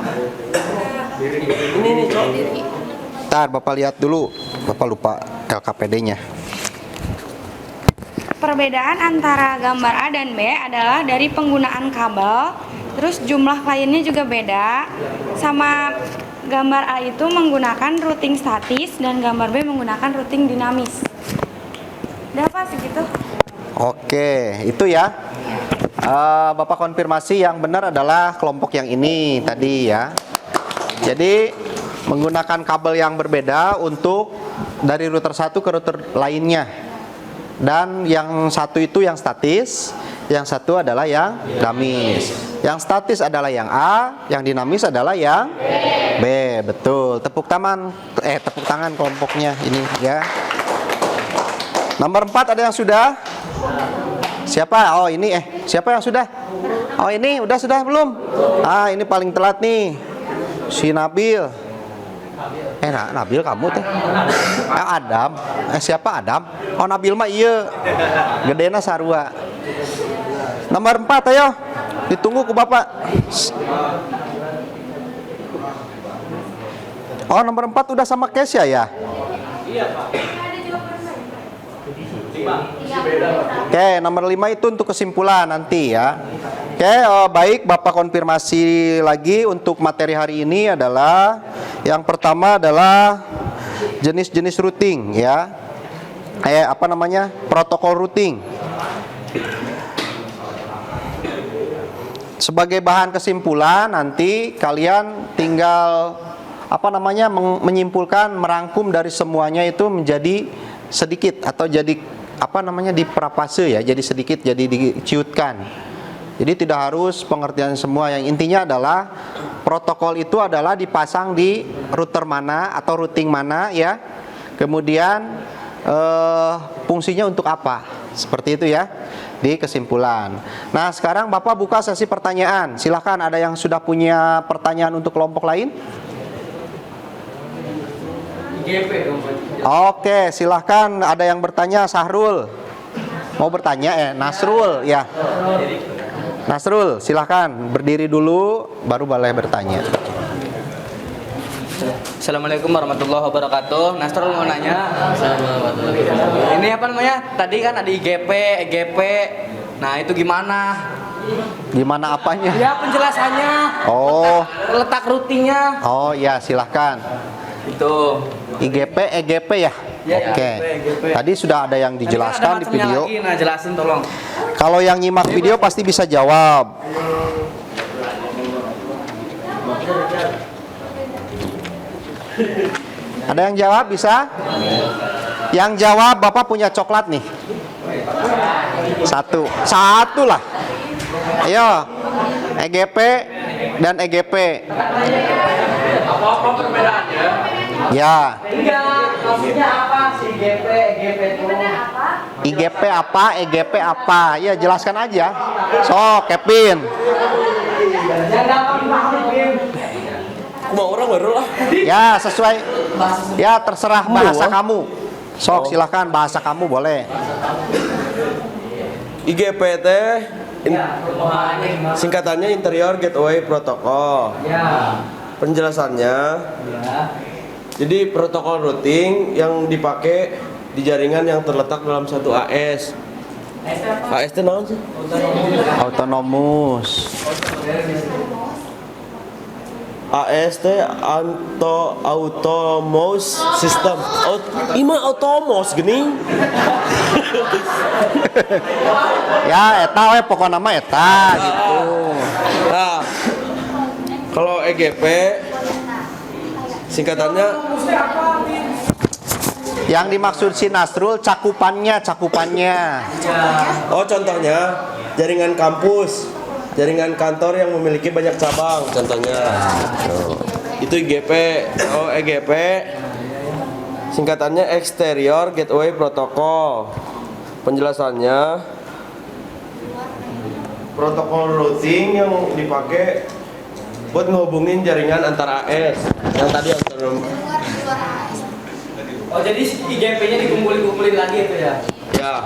Ntar Bapak lihat dulu. Bapak lupa LKPD-nya. Perbedaan antara gambar A dan B adalah dari penggunaan kabel, terus jumlah kliennya juga beda. Sama gambar A itu menggunakan routing statis dan gambar B menggunakan routing dinamis. Udah Pak, segitu. Oke, itu ya. Bapak konfirmasi yang benar adalah kelompok yang ini tadi ya. Jadi menggunakan kabel yang berbeda untuk dari router satu ke router lainnya. Dan yang satu itu yang statis, yang satu adalah yang dinamis. Yang statis adalah yang A, yang dinamis adalah yang B. Betul. Tepuk tangan kelompoknya ini ya. Nomor 4 ada yang sudah? Siapa? Oh ini siapa yang sudah? Oh ini sudah belum? Ini paling telat nih. Si Nabil. Nabil kamu teh? Adam. Siapa Adam? Oh Nabil mah iya. Gedena sarua. Nomor 4 ayo. Ditunggu ku Bapak. Oh nomor 4 udah sama Kesya ya? Iya Pak. Oke, nomor 5 itu untuk kesimpulan nanti ya. Oke, baik Bapak konfirmasi lagi untuk materi hari ini adalah yang pertama adalah jenis-jenis routing ya. Protokol routing. Sebagai bahan kesimpulan nanti kalian tinggal menyimpulkan, merangkum dari semuanya itu menjadi sedikit atau jadi diperapase ya, jadi sedikit, jadi diciutkan. Jadi tidak harus pengertian semua. Yang intinya adalah protokol itu adalah dipasang di router mana atau routing mana ya. Kemudian fungsinya untuk apa? Seperti itu ya di kesimpulan. Nah sekarang Bapak buka sesi pertanyaan. Silahkan, ada yang sudah punya pertanyaan untuk kelompok lain? Oke, silahkan, ada yang bertanya. Sahrul mau bertanya? Nasrul ya. Nasrul, silahkan berdiri dulu baru boleh bertanya. Assalamualaikum warahmatullahi wabarakatuh. Nasrul mau nanya. Ini apa namanya? Tadi kan ada IGP, EGP. Nah itu gimana? Gimana apanya? Ya penjelasannya. Oh. Letak routingnya. Oh ya, silahkan. Itu IGP, EGP ya? Ya, Oke. EGP. Tadi sudah ada yang dijelaskan di video. Lagi, nah jelasin tolong. Kalau yang nyimak video pasti bisa jawab. Ada yang jawab bisa? Yang jawab Bapak punya coklat nih. Satu lah. Ayo. EGP dan EGP. Apa perbedaannya? Ya. Enggak, maksudnya apa sih IGP, EGP itu? IGP apa, EGP apa? Ya jelaskan aja. Sok, Kevin. Mau orang baru lah. Ya sesuai. Ya terserah bahasa kamu. Sok silahkan, bahasa kamu boleh. IGP singkatannya Interior Gateway Protocol. Penjelasannya, jadi protokol routing yang dipakai di jaringan yang terletak dalam satu AS. AS itu naon sih? Autonomous. AS teh autonomous system. Ima automos geuning. Ya eta we pokokna mah eta gitu. Nah, Kalau EGP singkatannya Yang dimaksud si Nasrul cakupannya. oh contohnya jaringan kampus, jaringan kantor yang memiliki banyak cabang contohnya. Itu IGP. Oh EGP singkatannya Exterior Gateway Protocol. Penjelasannya protokol routing yang dipakai buat ngehubungin jaringan antara AS yang tadi Oh jadi IGP-nya dikumpulin lagi itu ya? ya.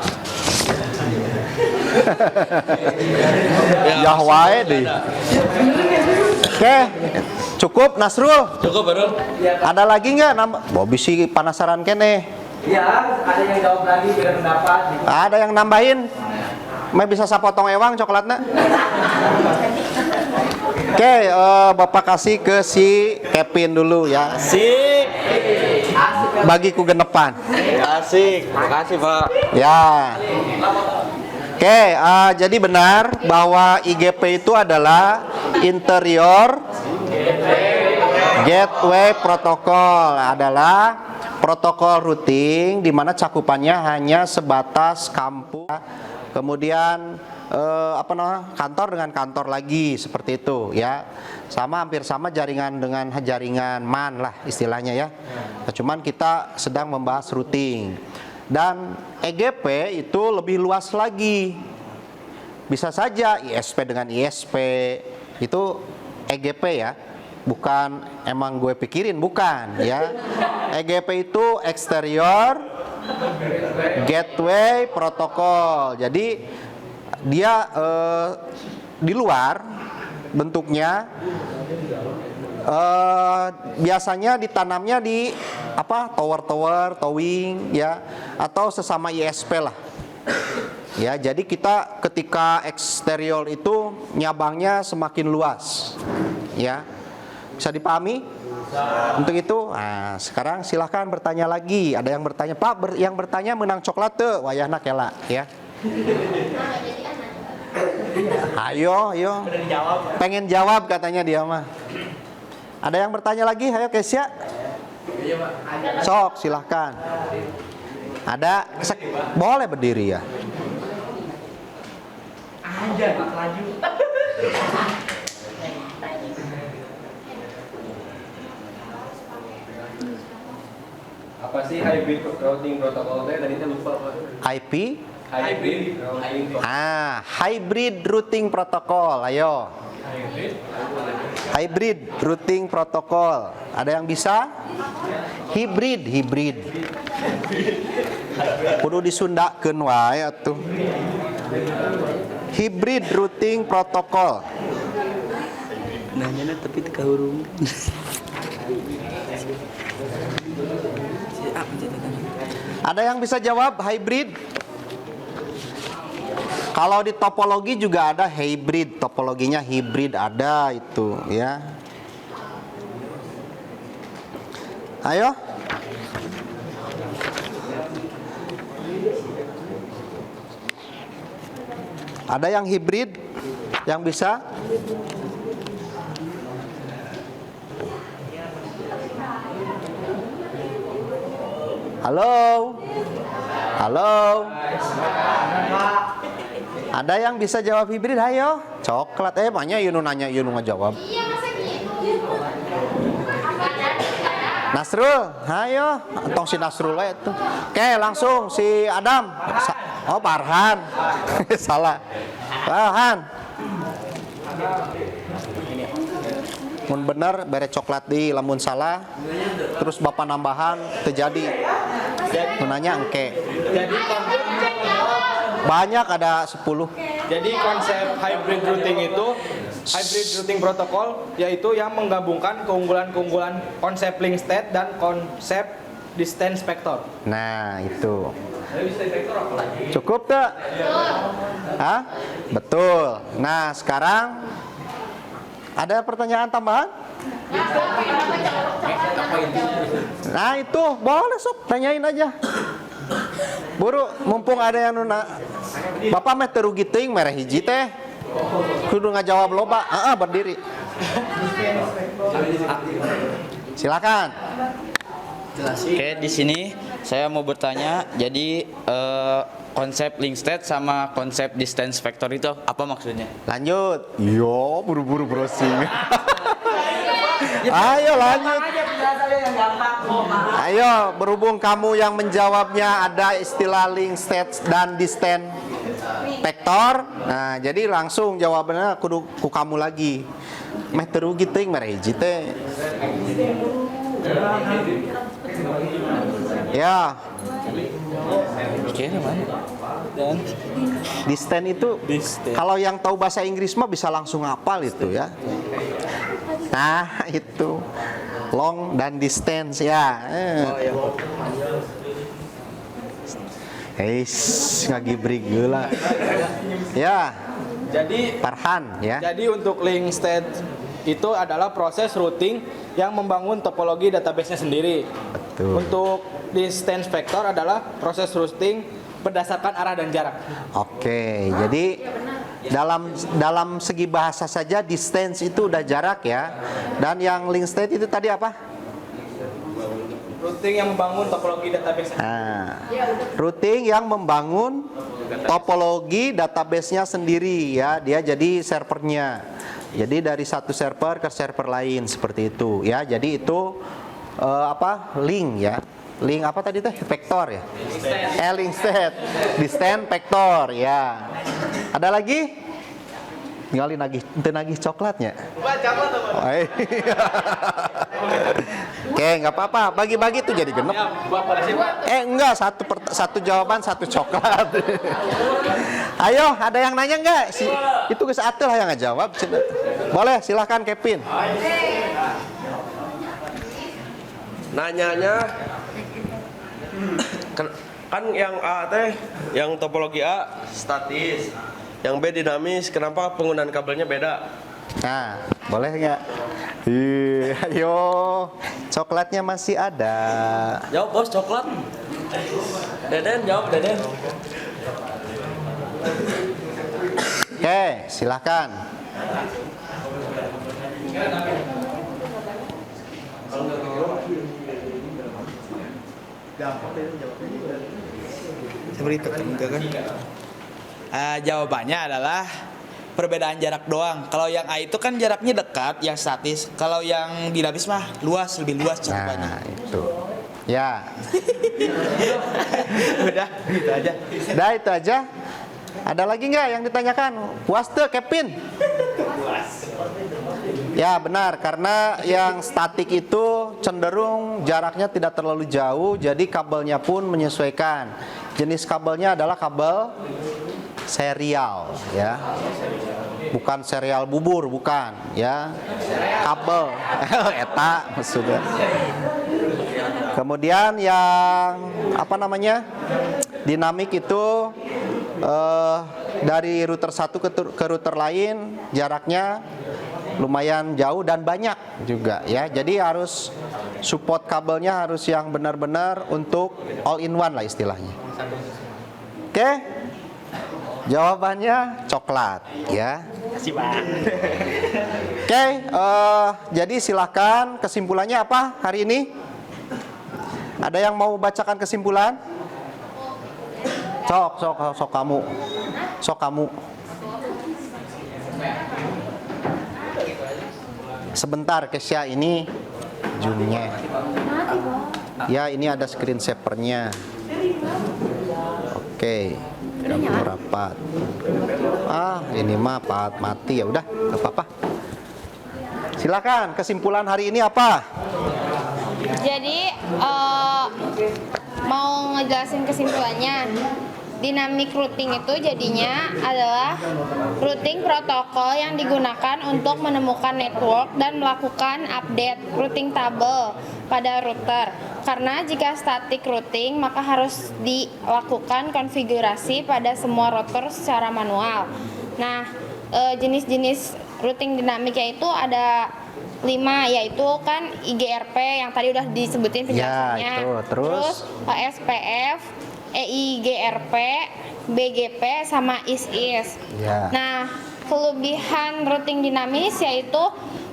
Ya wae deh. Oke, cukup Nasrul. Cukup baru. Ada lagi nggak? Bobby sih penasaran kene. Iya, ada yang jawab lagi biar pendapat. Ada yang nambahin? May bisa sapotong ewang coklatnya? Oke, Bapak kasih ke si Kevin dulu ya. Asik. Bagiku genepan. Asik. Makasih, Pak. Ya. Oke, jadi benar bahwa IGP itu adalah Interior Gateway Protocol, adalah protokol routing di mana cakupannya hanya sebatas kampus, kemudian kantor dengan kantor lagi seperti itu ya. Hampir sama jaringan dengan jaringan MAN lah istilahnya ya. Cuman kita sedang membahas routing. Dan EGP itu lebih luas lagi. Bisa saja ISP dengan ISP itu EGP ya. Bukan emang gue pikirin, bukan ya. EGP itu Exterior Gateway Protocol. Jadi dia di luar bentuknya, biasanya ditanamnya di tower, towing ya, atau sesama ISP lah ya. Jadi kita ketika eksterior itu nyabangnya semakin luas ya. Bisa dipahami? Untuk itu, sekarang silahkan bertanya lagi. Ada yang bertanya, Pak, yang bertanya menang coklat tuh, wayahna kela ya. Ayo. Pengen jawab katanya dia mah. Ada yang bertanya lagi? Ayo Kesia. Sok, silahkan. Ada? Boleh berdiri ya. Apa sih hybrid routing protocol tadi lupa Pak? IP? Hybrid routing Hybrid routing protocol. Ayo. Hybrid routing protocol. Ada yang bisa? Hybrid. Kudu disundakeun wae atuh. Hybrid routing protocol. Nanya tapi teu kahurung. Ada yang bisa jawab hybrid? Kalau di topologi juga ada hybrid, topologinya hybrid ada itu ya. Ayo. Ada yang hybrid yang bisa? Halo. Ada yang bisa jawab hibrid? Ayo. Coklat. Banyak Yunu nanya, Yunu ngejawab. Nasrul, ayo. Tong si Nasrul aja tuh. Oke, langsung si Adam. Oh, Farhan. Salah. Farhan. Mun bener bere coklat di lamun salah. Terus bapak nambahan terjadi. Nanya engke. Banyak ada 10. Jadi konsep hybrid routing itu hybrid routing protokol yaitu yang menggabungkan keunggulan-keunggulan konsep link state dan konsep distance vector. Nah, itu. Cukup tak? Hah? Betul. Nah, sekarang ada pertanyaan tambahan? Nah, itu boleh sok tanyain aja. Buru, mumpung ada yang nuna. Bapak mah terugi teuing mere hiji teh. Kudu ngajawab loba. Berdiri. Silakan. Oke, di sini saya mau bertanya, jadi konsep link state sama konsep distance vector itu apa maksudnya? Lanjut. Yo, buru-buru browsing. Ayo lanjut. Ayo, berhubung kamu yang menjawabnya ada istilah link state dan distance vector. Nah, jadi langsung jawabannya kudu ku kamu lagi. Meh terugi teuing mah hiji teh. Ya. Dan Distance itu kalau yang tahu bahasa Inggris mah bisa langsung hafal itu ya. Nah, itu long dan distance ya. Ngagibrig geula. Ya. Jadi Farhan ya. Jadi untuk link state itu adalah proses routing yang membangun topologi database-nya sendiri. Betul. Untuk distance vector adalah proses routing berdasarkan arah dan jarak. Oke, jadi dalam segi bahasa saja distance itu udah jarak ya. Dan yang link state itu tadi apa? Routing yang membangun topologi database. Nah, routing yang membangun topologi database-nya sendiri ya, dia jadi servernya. Jadi dari satu server ke server lain seperti itu ya. Jadi itu link ya. Link apa tadi teh? Vektor ya. Link state, distance vector ya. Ada lagi? Ngalih nagih coklatnya. Oke, nggak apa-apa. Bagi-bagi tuh jadi genep. Enggak, satu jawaban satu coklat. Ayo, ada yang nanya nggak? Itu geus atel yang ngajawab. Boleh, silahkan Kevin. Nanyanya kan yang A teh, yang topologi A statis, yang B dinamis. Kenapa penggunaan kabelnya beda? Nah, boleh nggak? Ayo, coklatnya masih ada. Jawab bos, coklat. Deden jawab, Deden. Oke, silahkan. Jawabannya adalah perbedaan jarak doang. Kalau yang A itu kan jaraknya dekat, yang statis. Kalau yang dinamis mah luas, lebih luas cakupannya. Nah, itu. Ya. Udah, gitu aja. Udah itu aja. Ada lagi nggak yang ditanyakan? Puas tuh, Kevin? Ya benar, karena yang statik itu cenderung jaraknya tidak terlalu jauh, jadi kabelnya pun menyesuaikan. Jenis kabelnya adalah kabel serial, ya, bukan serial bubur, bukan, ya, kabel, eta maksudnya. Kemudian yang dinamik itu dari router satu ke router lain jaraknya lumayan jauh dan banyak juga ya. Jadi harus support kabelnya harus yang benar-benar untuk all in one lah istilahnya. Oke. Jawabannya coklat ya. Oke, jadi silakan kesimpulannya apa hari ini? Ada yang mau bacakan kesimpulan? Sok kamu. Sebentar Kesya, ini zoomnya. Ya, ini ada screen savernya. Oke. Kamu rapat. Ini mah mati ya udah, enggak apa-apa. Silakan kesimpulan hari ini apa? Jadi mau ngejelasin kesimpulannya. Dynamic routing itu jadinya adalah routing protokol yang digunakan untuk menemukan network dan melakukan update routing table pada router. Karena jika static routing maka harus dilakukan konfigurasi pada semua router secara manual. Nah, jenis-jenis routing dinamiknya itu ada 5, yaitu kan IGRP yang tadi udah disebutin penjelasannya. Ya, itu. Terus OSPF, EIGRP, BGP sama IS-IS. Ya. Nah, kelebihan routing dinamis yaitu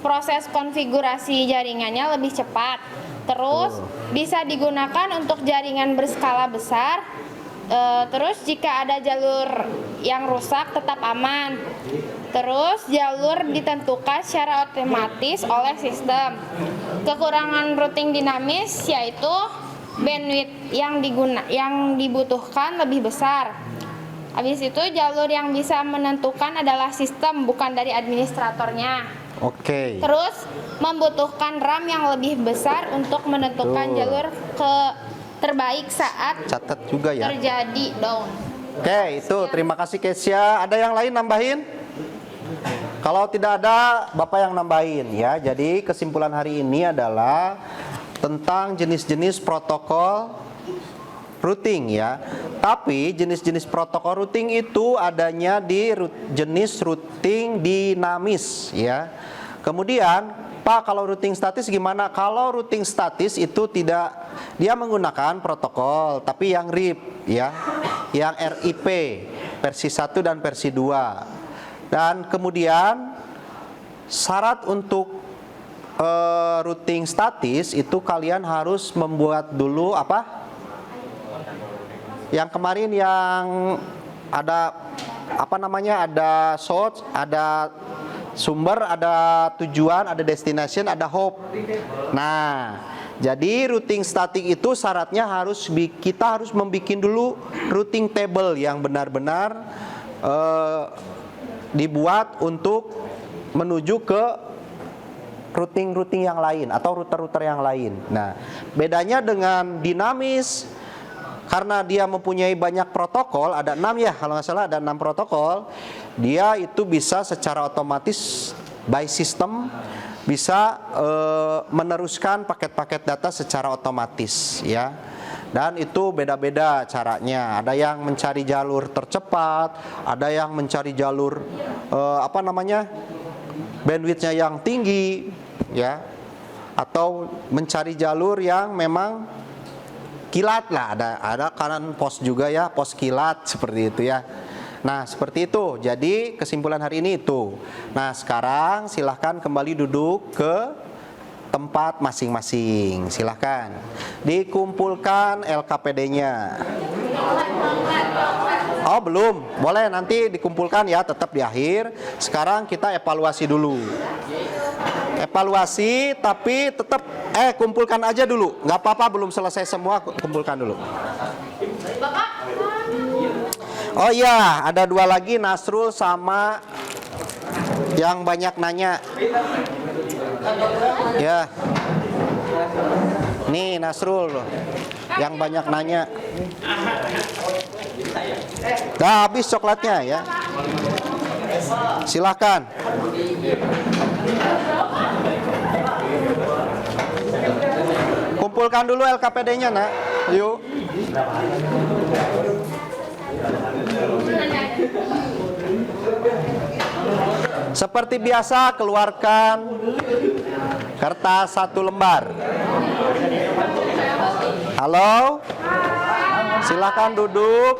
proses konfigurasi jaringannya lebih cepat. Terus bisa digunakan untuk jaringan berskala besar. Terus jika ada jalur yang rusak tetap aman. Terus jalur ditentukan secara otomatis oleh sistem. Kekurangan routing dinamis yaitu bandwidth yang dibutuhkan lebih besar. Habis itu jalur yang bisa menentukan adalah sistem, bukan dari administratornya. Oke. Terus membutuhkan RAM yang lebih besar untuk menentukan jalur terbaik saat Catat juga ya. terjadi down. Oke, itu terima kasih Kesia. Ada yang lain nambahin? Kalau tidak ada, Bapak yang nambahin ya. Jadi kesimpulan hari ini adalah tentang jenis-jenis protokol routing ya. Tapi jenis-jenis protokol routing itu adanya di jenis routing dinamis ya. Kemudian, Pak, kalau routing statis gimana? Kalau routing statis itu tidak, dia menggunakan protokol tapi yang RIP ya. Yang RIP versi 1 dan versi 2. Dan kemudian syarat untuk routing statis itu kalian harus membuat dulu apa? Yang kemarin yang ada apa namanya? Ada source, ada sumber, ada tujuan, ada destination, ada hope. Nah, jadi routing static itu syaratnya kita harus membuat dulu routing table yang benar-benar dibuat untuk menuju ke routing yang lain atau router-router yang lain. Nah, bedanya dengan dinamis karena dia mempunyai banyak protokol, ada 6 ya, kalau nggak salah ada 6 protokol, dia itu bisa secara otomatis by system bisa meneruskan paket-paket data secara otomatis ya. Dan itu beda-beda caranya. Ada yang mencari jalur tercepat, ada yang mencari jalur bandwidthnya yang tinggi ya, atau mencari jalur yang memang kilat lah, ada kanan pos juga ya, pos kilat seperti itu ya. Nah, seperti itu. Jadi kesimpulan hari ini itu. Nah, sekarang silahkan kembali duduk ke tempat masing-masing. Silahkan dikumpulkan LKPD-nya. Oh, belum. Boleh nanti dikumpulkan ya, tetap di akhir. Sekarang kita evaluasi dulu. Evaluasi tapi tetap kumpulkan aja dulu. Nggak apa-apa, belum selesai semua, kumpulkan dulu. Oh iya, ada 2 lagi, Nasrul sama yang banyak nanya. Ya. Nih Nasrul yang banyak nanya. Dah habis coklatnya ya. Silakan. Kumpulkan dulu LKPD-nya, Nak. Yuk. Seperti biasa, keluarkan kertas 1 lembar. Halo? Silakan duduk.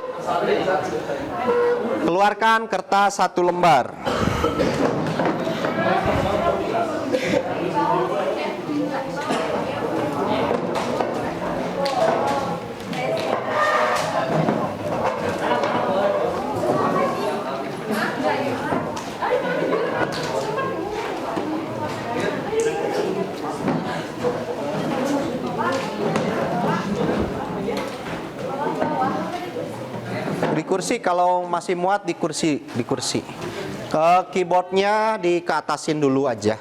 Keluarkan kertas 1 lembar. Di kursi, kalau masih muat di kursi. Ke keyboardnya dikeatasin dulu aja.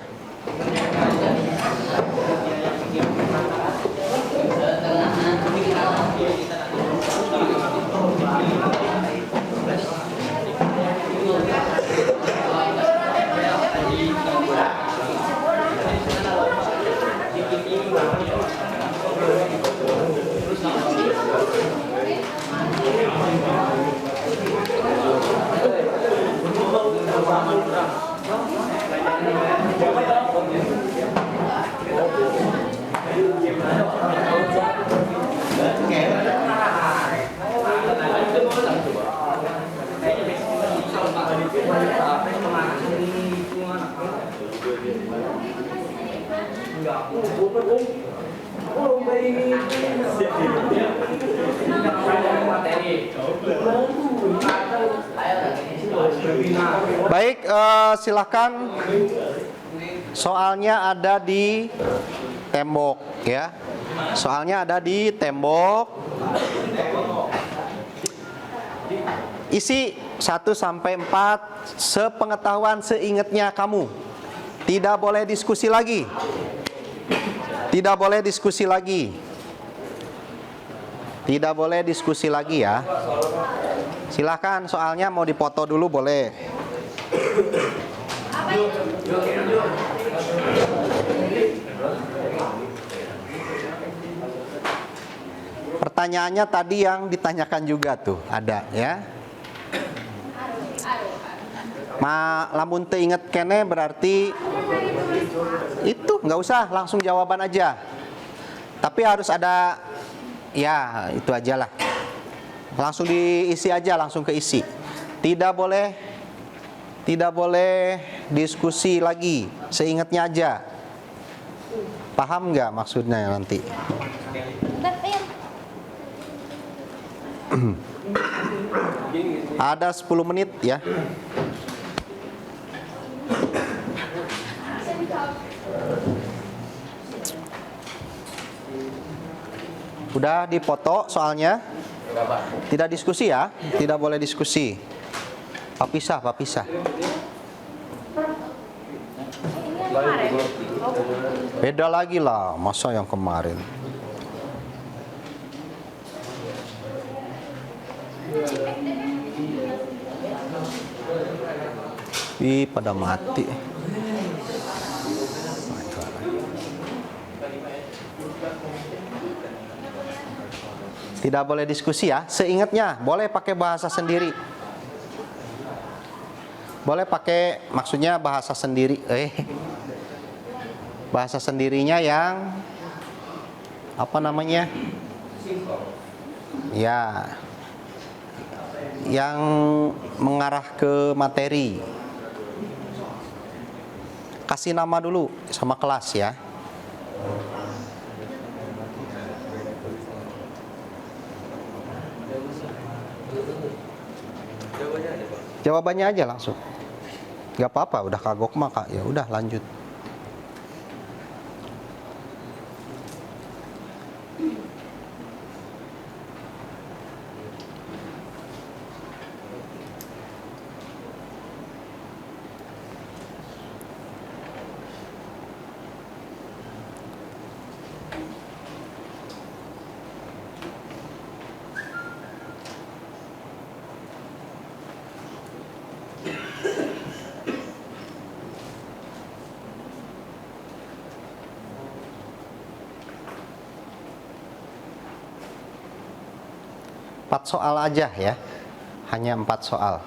Baik, silahkan. Soalnya ada di tembok ya. Soalnya ada di tembok. Isi 1 sampai 4 sepengetahuan seingatnya kamu. Tidak boleh diskusi lagi. Tidak boleh diskusi lagi. Tidak boleh diskusi lagi ya. Silahkan, soalnya mau dipoto dulu boleh. Pertanyaannya tadi yang ditanyakan juga tuh ada ya. Lamun teu inget kene berarti itu nggak usah, langsung jawaban aja. Tapi harus ada ya, itu aja lah. Langsung diisi aja, langsung ke isi. Tidak boleh diskusi lagi, seingatnya aja. Paham nggak maksudnya nanti? Ada 10 menit ya. Udah dipoto soalnya? Tidak diskusi ya? Tidak boleh diskusi. Papisah. Beda lagi lah, masa yang kemarin. Ih, pada mati. Tidak boleh diskusi ya. Seingatnya, boleh pakai bahasa sendiri. Boleh pakai, maksudnya bahasa sendiri. Bahasa sendirinya yang apa namanya? Ya, yang mengarah ke materi. Kasih nama dulu sama kelas ya. Jawabannya aja langsung. Gak apa-apa, udah kagok maka ya udah lanjut. Empat soal aja ya, hanya 4 soal.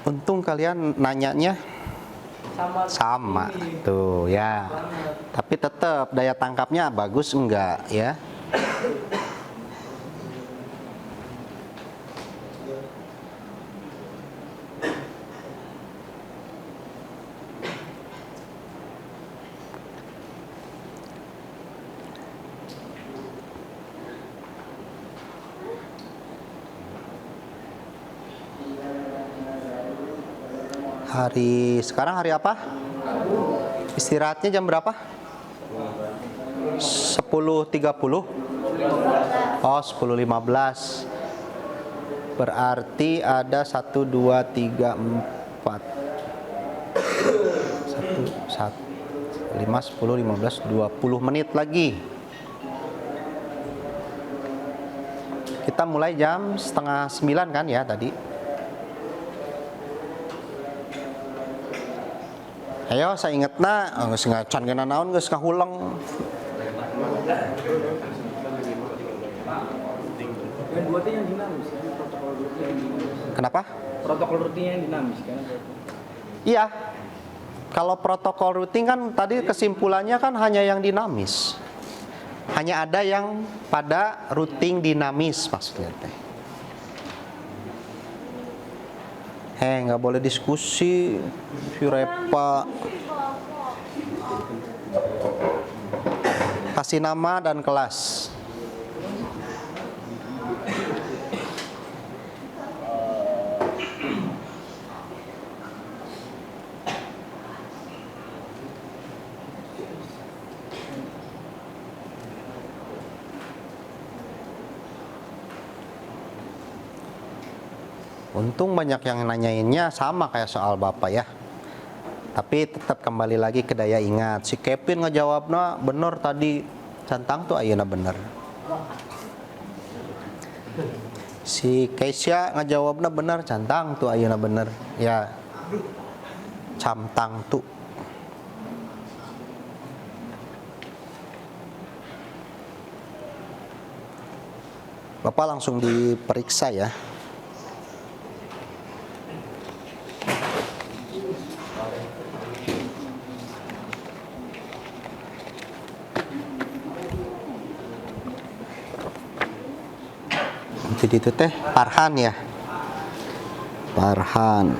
Untung kalian nanyanya sama tuh ya. Tapi tetap daya tangkapnya bagus enggak ya? Sekarang hari apa? Istirahatnya jam berapa? 10.30. Oh, 10.15. Berarti ada 1, 2, 3, 4 1, 5, 10, 15, 20 menit lagi. Kita mulai jam 8:30 kan ya tadi. Ayo, saya ingetna, geus ngacan gana naon geus kahuleng. Yang dua yang dinamis kan, protokol rutin yang dinamis. Kenapa? Protokol rutin yang dinamis kan. Iya. Kalau protokol routing kan tadi kesimpulannya kan hanya yang dinamis. Hanya ada yang pada routing dinamis maksudnya teh. Nggak boleh diskusi, si Repa. Kasih nama dan kelas. Untung banyak yang nanyainnya sama kayak soal Bapak ya. Tapi tetap kembali lagi ke daya ingat. Si Kevin ngejawabnya bener tadi. Cantang tuh ayeuna bener. Si Keisha ngejawabnya bener. Cantang tuh ayeuna bener. Ya. Camtang tuh. Bapak langsung diperiksa ya. Jadi itu teh Farhan ya. Farhan.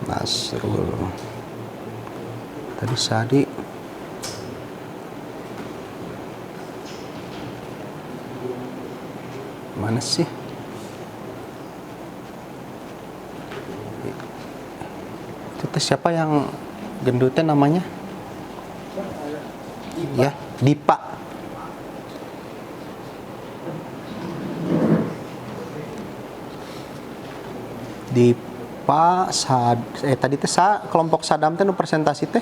Nasrul. Tadi Sadi. Mana sih? Itu teh siapa yang gendutnya namanya? Ya, Dipa. Dipa tadi teh kelompok Sadam teh nu presentasi teh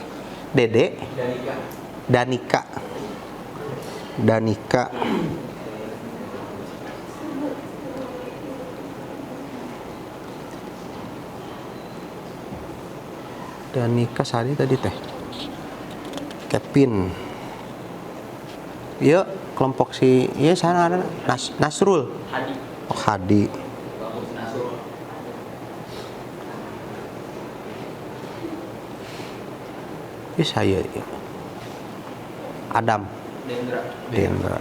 Dede Danika Sadi tadi teh Kevin. Iya kelompok si iya sana ada Nasrul Hadi. Oh Hadi. Ini saya ya. Adam Dendra.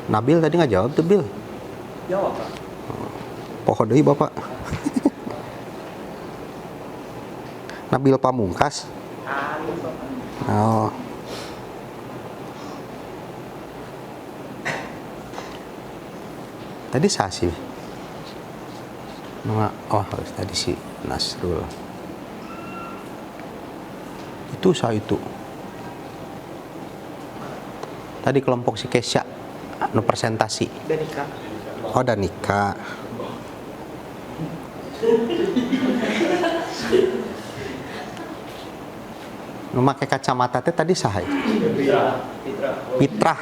Nabil tadi nggak jawab tuh Bil. Jawab Pak. Poho deui Bapak. Nabil Pamungkas. Oh. Tadi Sasi. Tadi si Nasrul. Itu saya itu. Tadi kelompok si Kesya anu presentasi. Danika. Oh, Danika. Nu make kacamata teh tadi saha? Pitra.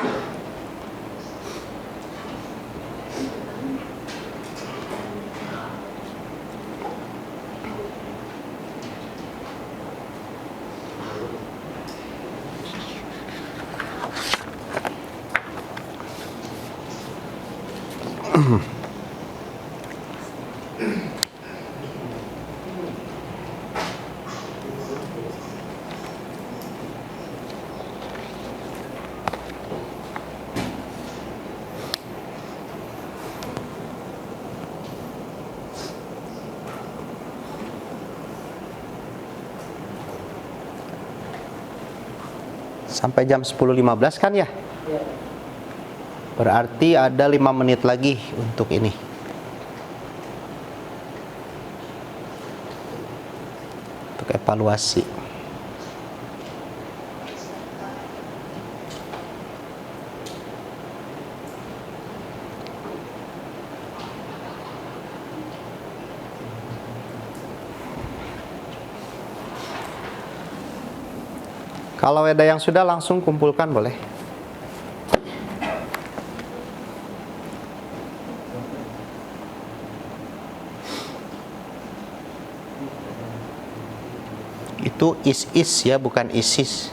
Sampai jam 10.15 kan ya? Berarti ada 5 menit lagi untuk ini. Untuk evaluasi. Kalau ada yang sudah langsung kumpulkan boleh. Itu is ya, bukan ISIS.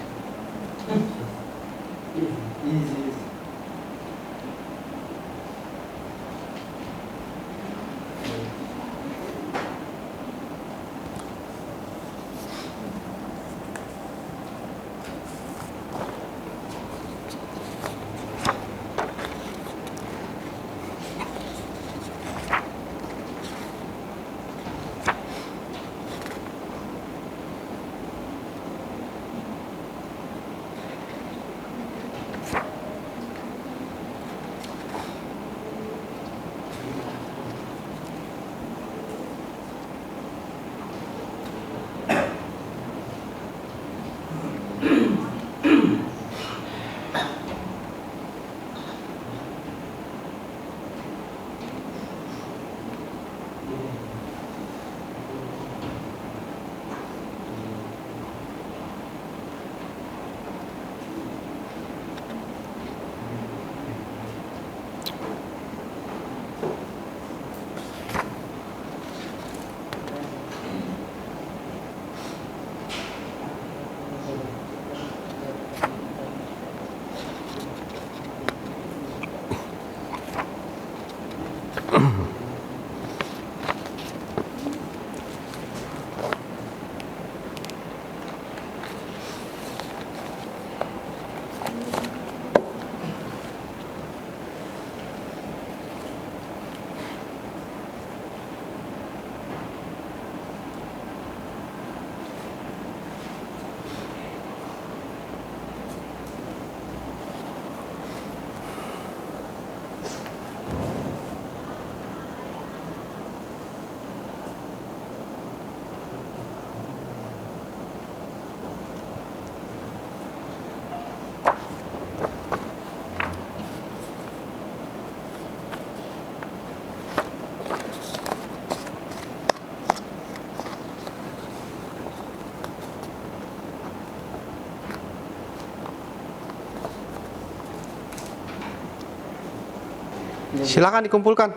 Silakan dikumpulkan.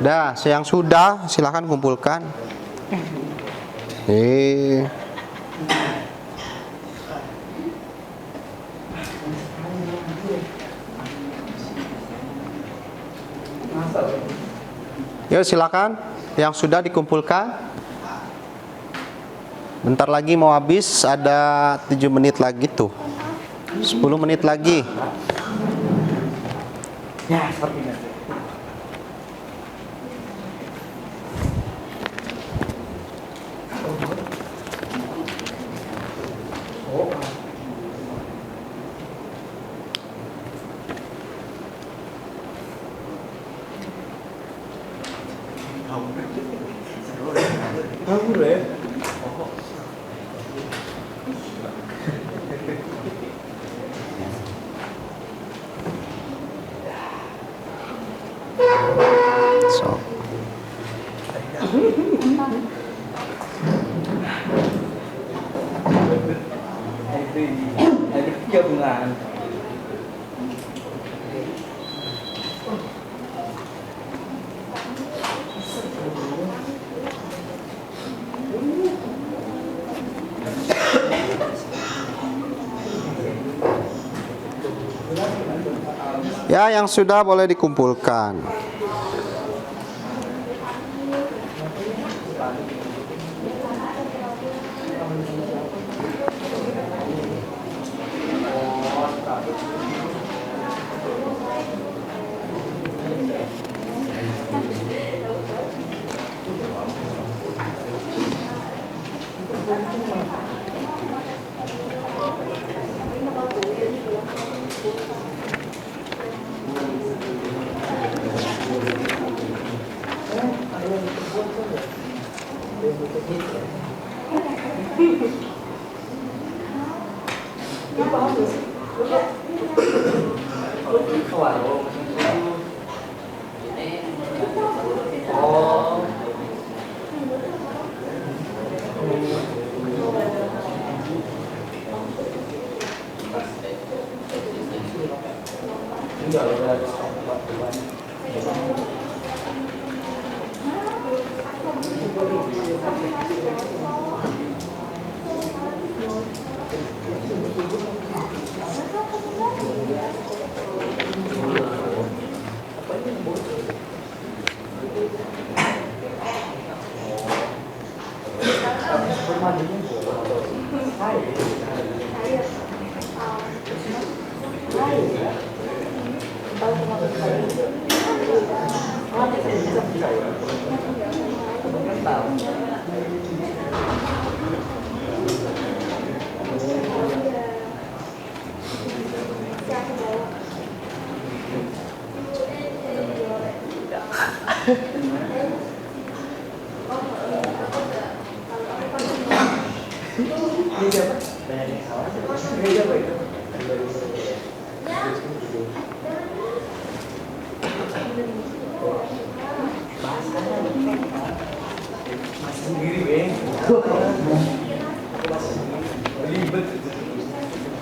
Dah, yang sudah silakan kumpulkan. Yuk silakan, yang sudah dikumpulkan. Bentar lagi mau habis, ada 7 menit lagi tuh. 10 menit lagi. Ya, seperti itu. So. Ya, yang sudah boleh dikumpulkan.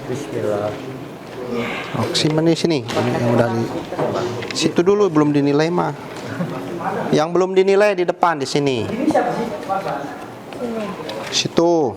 Bismillah. Oksi mana sini? Ini yang udah di situ dulu belum dinilai mah. Yang belum dinilai di depan di sini. Situ.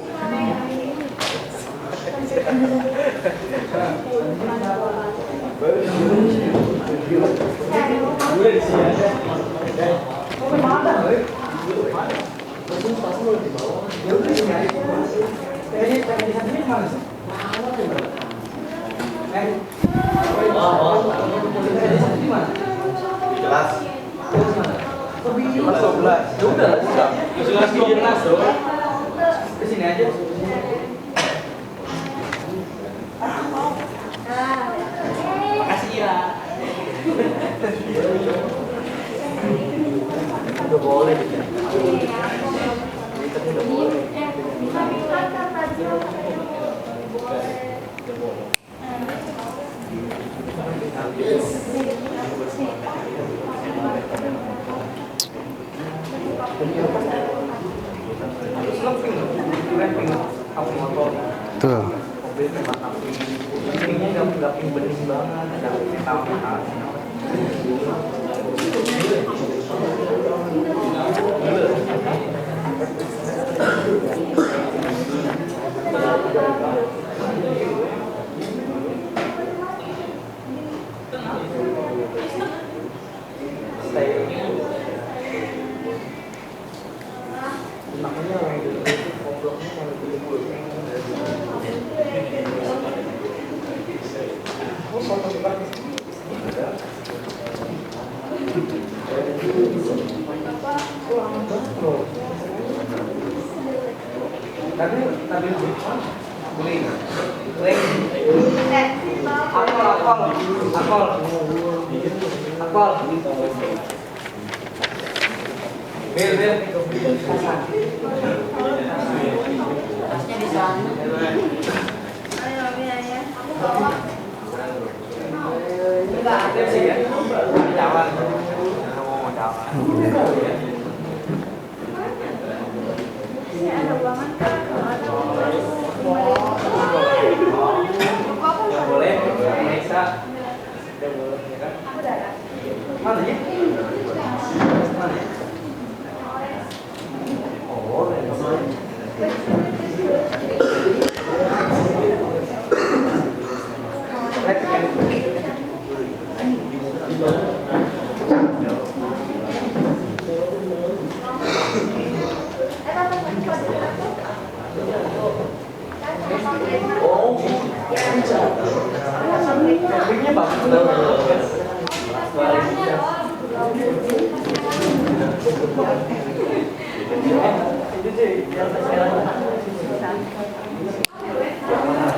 Tuh.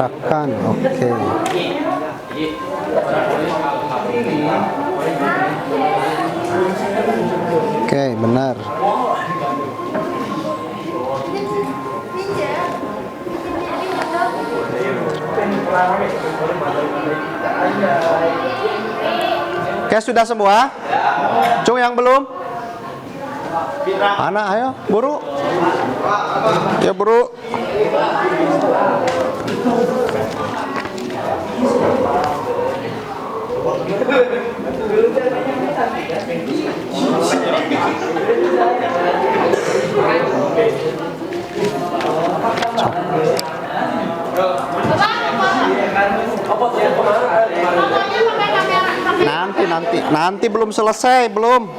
Akan, oke. Oke, benar. Oke, sudah semua? Cung yang belum? Anak, ayo, buru. Ya, buru. Nanti. Nanti belum selesai, belum.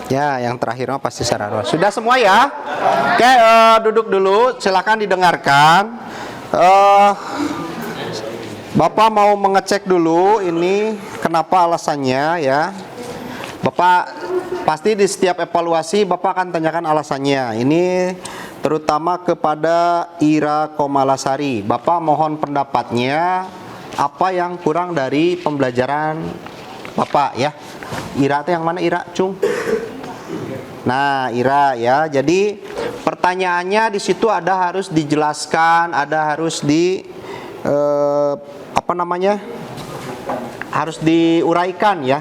Ya, yang terakhir mah pasti secara ruas. Sudah semua ya? Oke, duduk dulu. Silakan didengarkan. Bapak mau mengecek dulu ini kenapa alasannya ya. Bapak pasti di setiap evaluasi Bapak akan tanyakan alasannya. Ini terutama kepada Ira Komalasari. Bapak mohon pendapatnya apa yang kurang dari pembelajaran Bapak ya. Ira itu yang mana Ira, Cung? Nah, Ira ya. Jadi pertanyaannya di situ ada harus dijelaskan, ada harus harus diuraikan ya.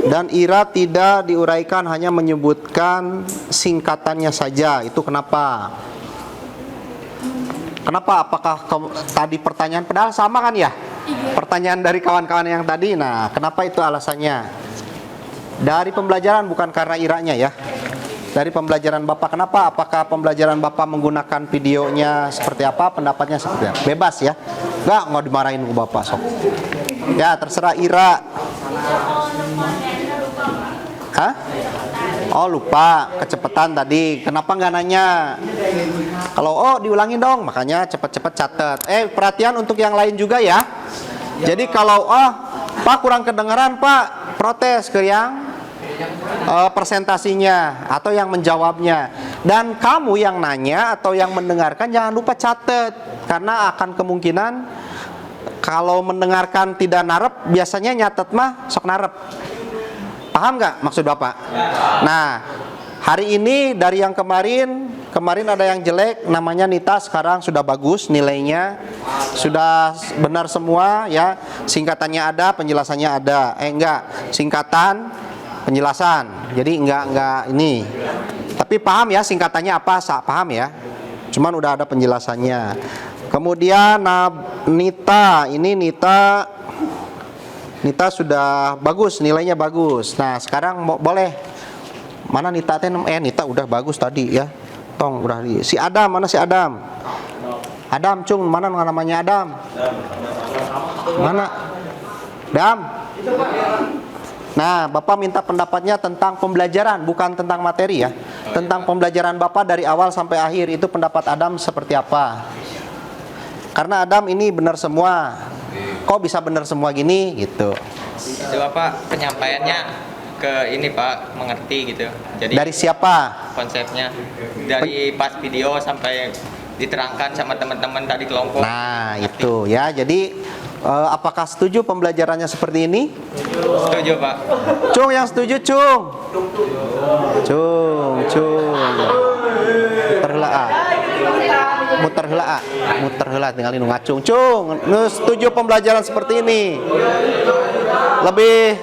Dan Ira tidak diuraikan, hanya menyebutkan singkatannya saja. Itu kenapa? Kenapa? Apakah tadi pertanyaan padahal sama kan ya? Pertanyaan dari kawan-kawan yang tadi. Nah, kenapa itu alasannya? Dari pembelajaran, bukan karena Iranya ya. Dari pembelajaran Bapak, kenapa? Apakah pembelajaran Bapak menggunakan videonya seperti apa? Pendapatnya seperti apa? Bebas ya. Nggak dimarahin ke Bapak sok. Ya, terserah Ira. Hah? Oh, lupa, kecepatan tadi. Kenapa nggak nanya? Kalau diulangin dong, makanya cepet-cepet catat. Perhatian untuk yang lain juga ya. Jadi kalau Pak kurang kedengaran Pak, protes ke yang presentasinya atau yang menjawabnya. Dan kamu yang nanya atau yang mendengarkan jangan lupa catat, karena akan kemungkinan kalau mendengarkan tidak narep, biasanya nyatet mah sok narep. Paham nggak maksud Bapak? Nah, hari ini dari yang kemarin ada yang jelek, namanya Nita, sekarang sudah bagus nilainya, sudah benar semua ya. Singkatannya ada, penjelasannya ada. Singkatan, penjelasan. Jadi enggak ini. Tapi paham ya singkatannya apa? Paham ya? Cuman udah ada penjelasannya. Kemudian Nita, ini Nita sudah bagus, nilainya bagus. Nah, sekarang boleh. Mana Nita Nita udah bagus tadi ya. Tong udah si Adam, mana si Adam? Adam, Cung, mana namanya Adam? Mana? Adam. Nah, Bapak minta pendapatnya tentang pembelajaran, bukan tentang materi ya. Tentang pembelajaran Bapak dari awal sampai akhir, itu pendapat Adam seperti apa? Karena Adam ini benar semua. Kok bisa benar semua gini gitu? Itu Bapak penyampaiannya ke ini Pak, mengerti gitu. Jadi dari siapa? Konsepnya dari pas video sampai diterangkan sama teman-teman tadi kelompok. Nah, itu ya. Jadi apakah setuju pembelajarannya seperti ini? Setuju Pak. Cung, yang setuju Cung. Muter heula tinggalin ngacung. Cung, setuju pembelajaran seperti ini? Lebih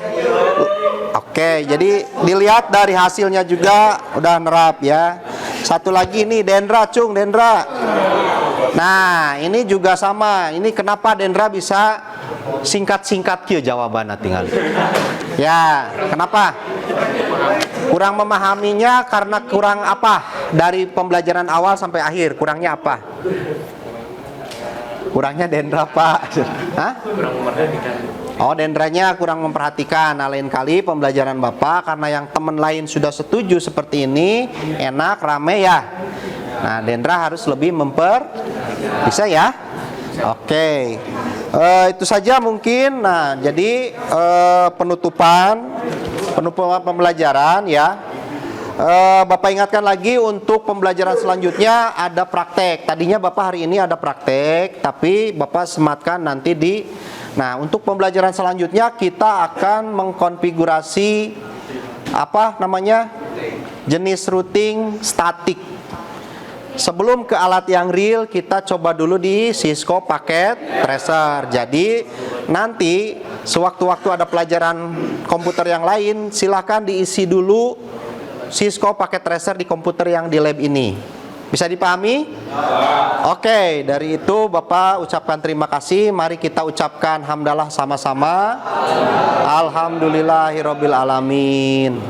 oke, jadi dilihat dari hasilnya juga udah nerap ya. Satu lagi nih Dendra, Cung, Dendra. Nah, ini juga sama. Ini kenapa Dendra bisa singkat-singkat kieu jawabannya tinggal. Ya, kenapa? Kurang memahaminya karena kurang apa? Dari pembelajaran awal sampai akhir, kurangnya apa? Kurangnya Dendra, Pak. Hah? Kurang memperhatikan. Oh, Dendranya kurang memperhatikan. Nah, lain kali pembelajaran Bapak karena yang teman lain sudah setuju seperti ini, enak, rame ya. Nah, Dendra harus lebih bisa ya? Oke. Itu saja mungkin. Nah, jadi penutupan pembelajaran ya. Bapak ingatkan lagi untuk pembelajaran selanjutnya ada praktek. Tadinya Bapak hari ini ada praktek, tapi Bapak sematkan nanti Nah, untuk pembelajaran selanjutnya kita akan mengkonfigurasi jenis routing statik. sebelum ke alat yang real, kita coba dulu di Cisco Packet Tracer. Jadi nanti sewaktu-waktu ada pelajaran komputer yang lain, silahkan diisi dulu Cisco Packet Tracer di komputer yang di lab ini. Bisa dipahami? Oke, dari itu Bapak ucapkan terima kasih. Mari kita ucapkan hamdalah sama-sama. Alhamdulillahirabbil alamin.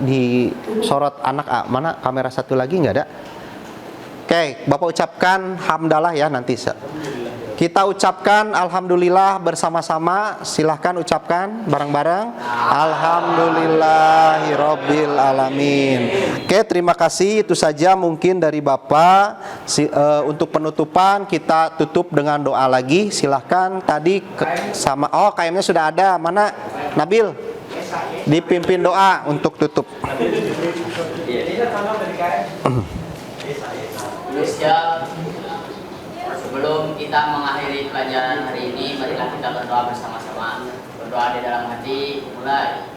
Di sorot anak mana kamera satu lagi nggak ada? Oke, Bapak ucapkan hamdalah ya nanti. Kita ucapkan alhamdulillah bersama-sama. Silahkan ucapkan bareng-bareng. Alhamdulillahirabbil alamin. Oke, terima kasih. Itu saja mungkin dari Bapak. Untuk penutupan kita tutup dengan doa lagi. Silahkan tadi sama kayaknya sudah ada. Mana Nabil? Dipimpin doa untuk tutup. Sebelum kita mengakhiri pelajaran hari ini, marilah kita berdoa bersama-sama. Berdoa di dalam hati, mulai.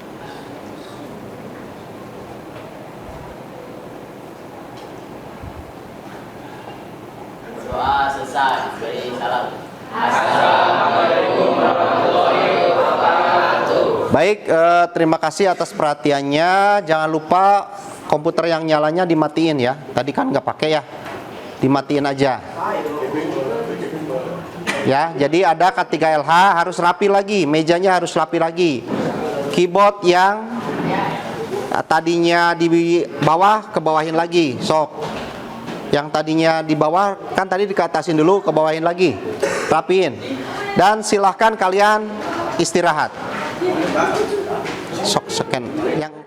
Berdoa selesai, beri salam. Assalamualaikum warahmatullahi wabarakatuh. Baik, terima kasih atas perhatiannya. Jangan lupa komputer yang nyalanya dimatiin ya. Tadi kan nggak pakai ya, dimatiin aja. Ya, jadi ada K3LH harus rapi lagi, mejanya harus rapi lagi. Keyboard yang tadinya di bawah ke bawahin lagi, sok. Yang tadinya di bawah kan tadi dikatasin dulu, ke bawahin lagi, rapiin. Dan silahkan kalian istirahat. Sok scan yang